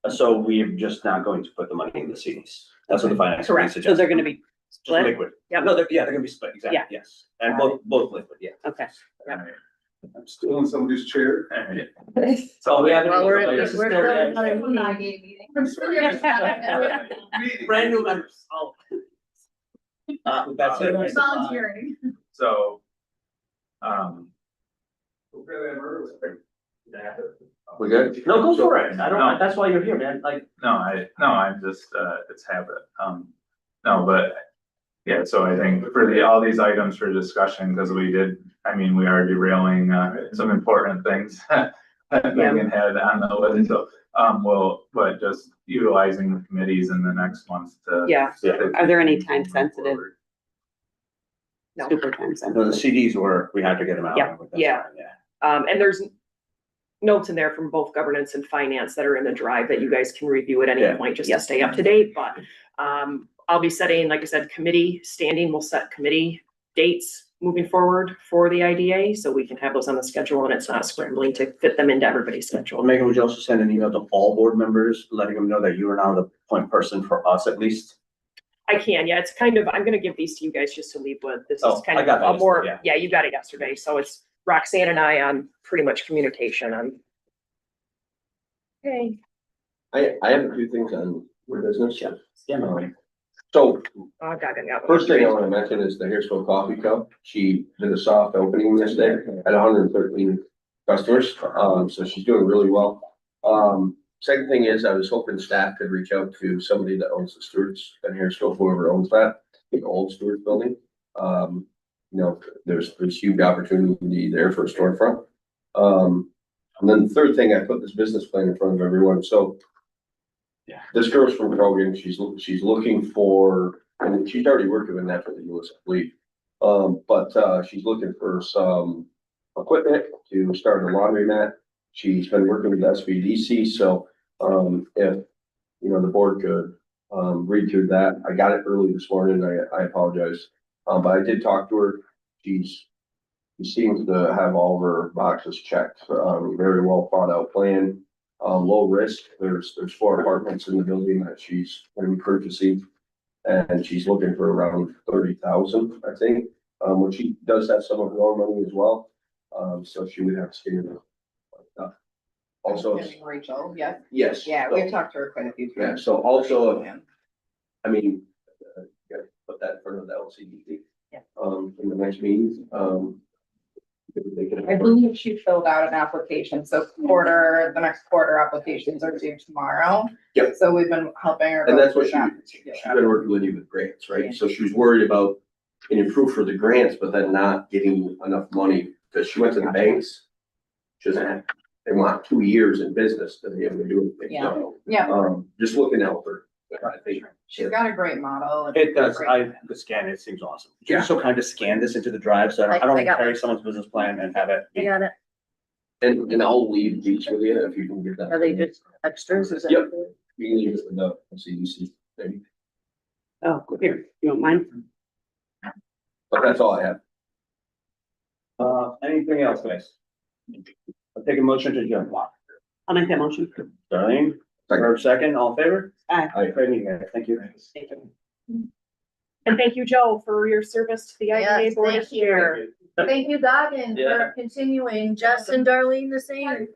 so we're just not going to put the money in the CDs. That's what the finance committee Correct. suggests. So they're gonna be Just split? liquid. Yep. No, they're gonna be split, exactly, Yeah. yes. And both liquid, yeah. Okay. I'm still in somebody's chair. So we have. Well, we're This is still still- in another I'm not meeting. meeting. I'm sure you're. Brand new members. Oh. That's it. Volunteering. So. We good? No, go for it. I No. don't, that's why you're here, man. Like, I'm just, it's habit. No, but, yeah, so I think for all these items for discussion, because we are derailing, some important things. that Megan had on the list, so, but just utilizing the committees in the next month to. Yeah, Are there any time sensitive? Forward. no. Super time no, sensitive. the CDs we had to get them out. Yeah, That's yeah. fine, Yeah. And there's notes in there from both governance and finance that are in the drive that you guys can review at any Yeah. point, just to stay up to date, but, I'll be setting, like I said, we'll set committee dates moving forward for the IDA, so we can have those on the schedule and it's not scrambling to fit them into everybody's Well, schedule. Megan, would you also send an email to all board members, letting them know that you are now the point person for us at least? I can, yeah, it's kind of, I'm gonna give these to you guys just to leave with, this Oh, is kind I of got that a more, yesterday, yeah, you got it yesterday, so it's Roxanne and I on pretty much communication on. Okay. I have a few things on your business. Yeah. So Oh, God, I got. first thing I want to mention is the Harrisville Coffee Cup. She did a soft opening yesterday at 113 customers. So she's doing really well. Second thing is I was hoping staff could reach out to somebody that owns the Stewart's in Harrisville, whoever owns that, the old Stewart's building. There's huge opportunity there for a storefront. And then the third thing, I put this business plan in front of everyone. So Yeah. this girl's from Krogan. She's looking for, and she's already working with Natural Lewis, I believe. But she's looking for some equipment to start a laundromat. She's been working with SVDC, so, if, the board could, read through that. I got it early this morning. I apologize. But I did talk to her. She seems to have all of her boxes checked. Very well thought out plan. Low risk. There's 4 apartments in the building that she's gonna be purchasing. And she's looking for around 30,000, I think. When she does have some of her own money as well. So she would have to stay in the. Also, Rachel, yes, yes. yeah, so- we've talked to her quite a few Yeah, times. so also, I mean, put that in front of the LCD. Yeah. In the next meeting, I believe she filled out an application, so the next quarter applications are due tomorrow. Yep. So we've been helping her. And go that's what through that she's particular been working with you with grants, Yeah. right? So she was worried about getting approved for the grants, but then not getting enough money, because she went to the banks. She doesn't, they want 2 years in business to be able to do it. Yeah. So, Yeah. just looking out for, I think. She's got a great model. and It does, great- the scan, it seems awesome. Yeah. Just so kind of scan this into the drive, so I I don't got carry one. someone's business plan and have it. You got it? And I'll leave these with you if you can get that. Are they just extras? Is that? Yep. You can leave it with the CDC, maybe. Oh, here, you don't mind? But that's all I have. Anything else, guys? I'll take a motion to adjourn. I'll make that motion. Darlene, third, second, all in favor? Aye. Great meeting, guys. Thank you. And thank you, Joe, for your service to the IDA Yes, Board of thank you. Chair. Thank you, Goggin, Yeah. for continuing. Jess and Darlene the same.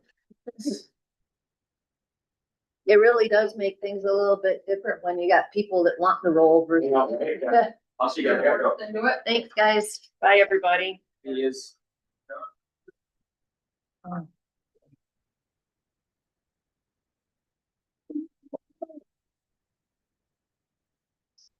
It really does make things a little bit different when you got people that want the role versus. I'll see you guys. Then do it. Thanks, guys. Bye, everybody. He is.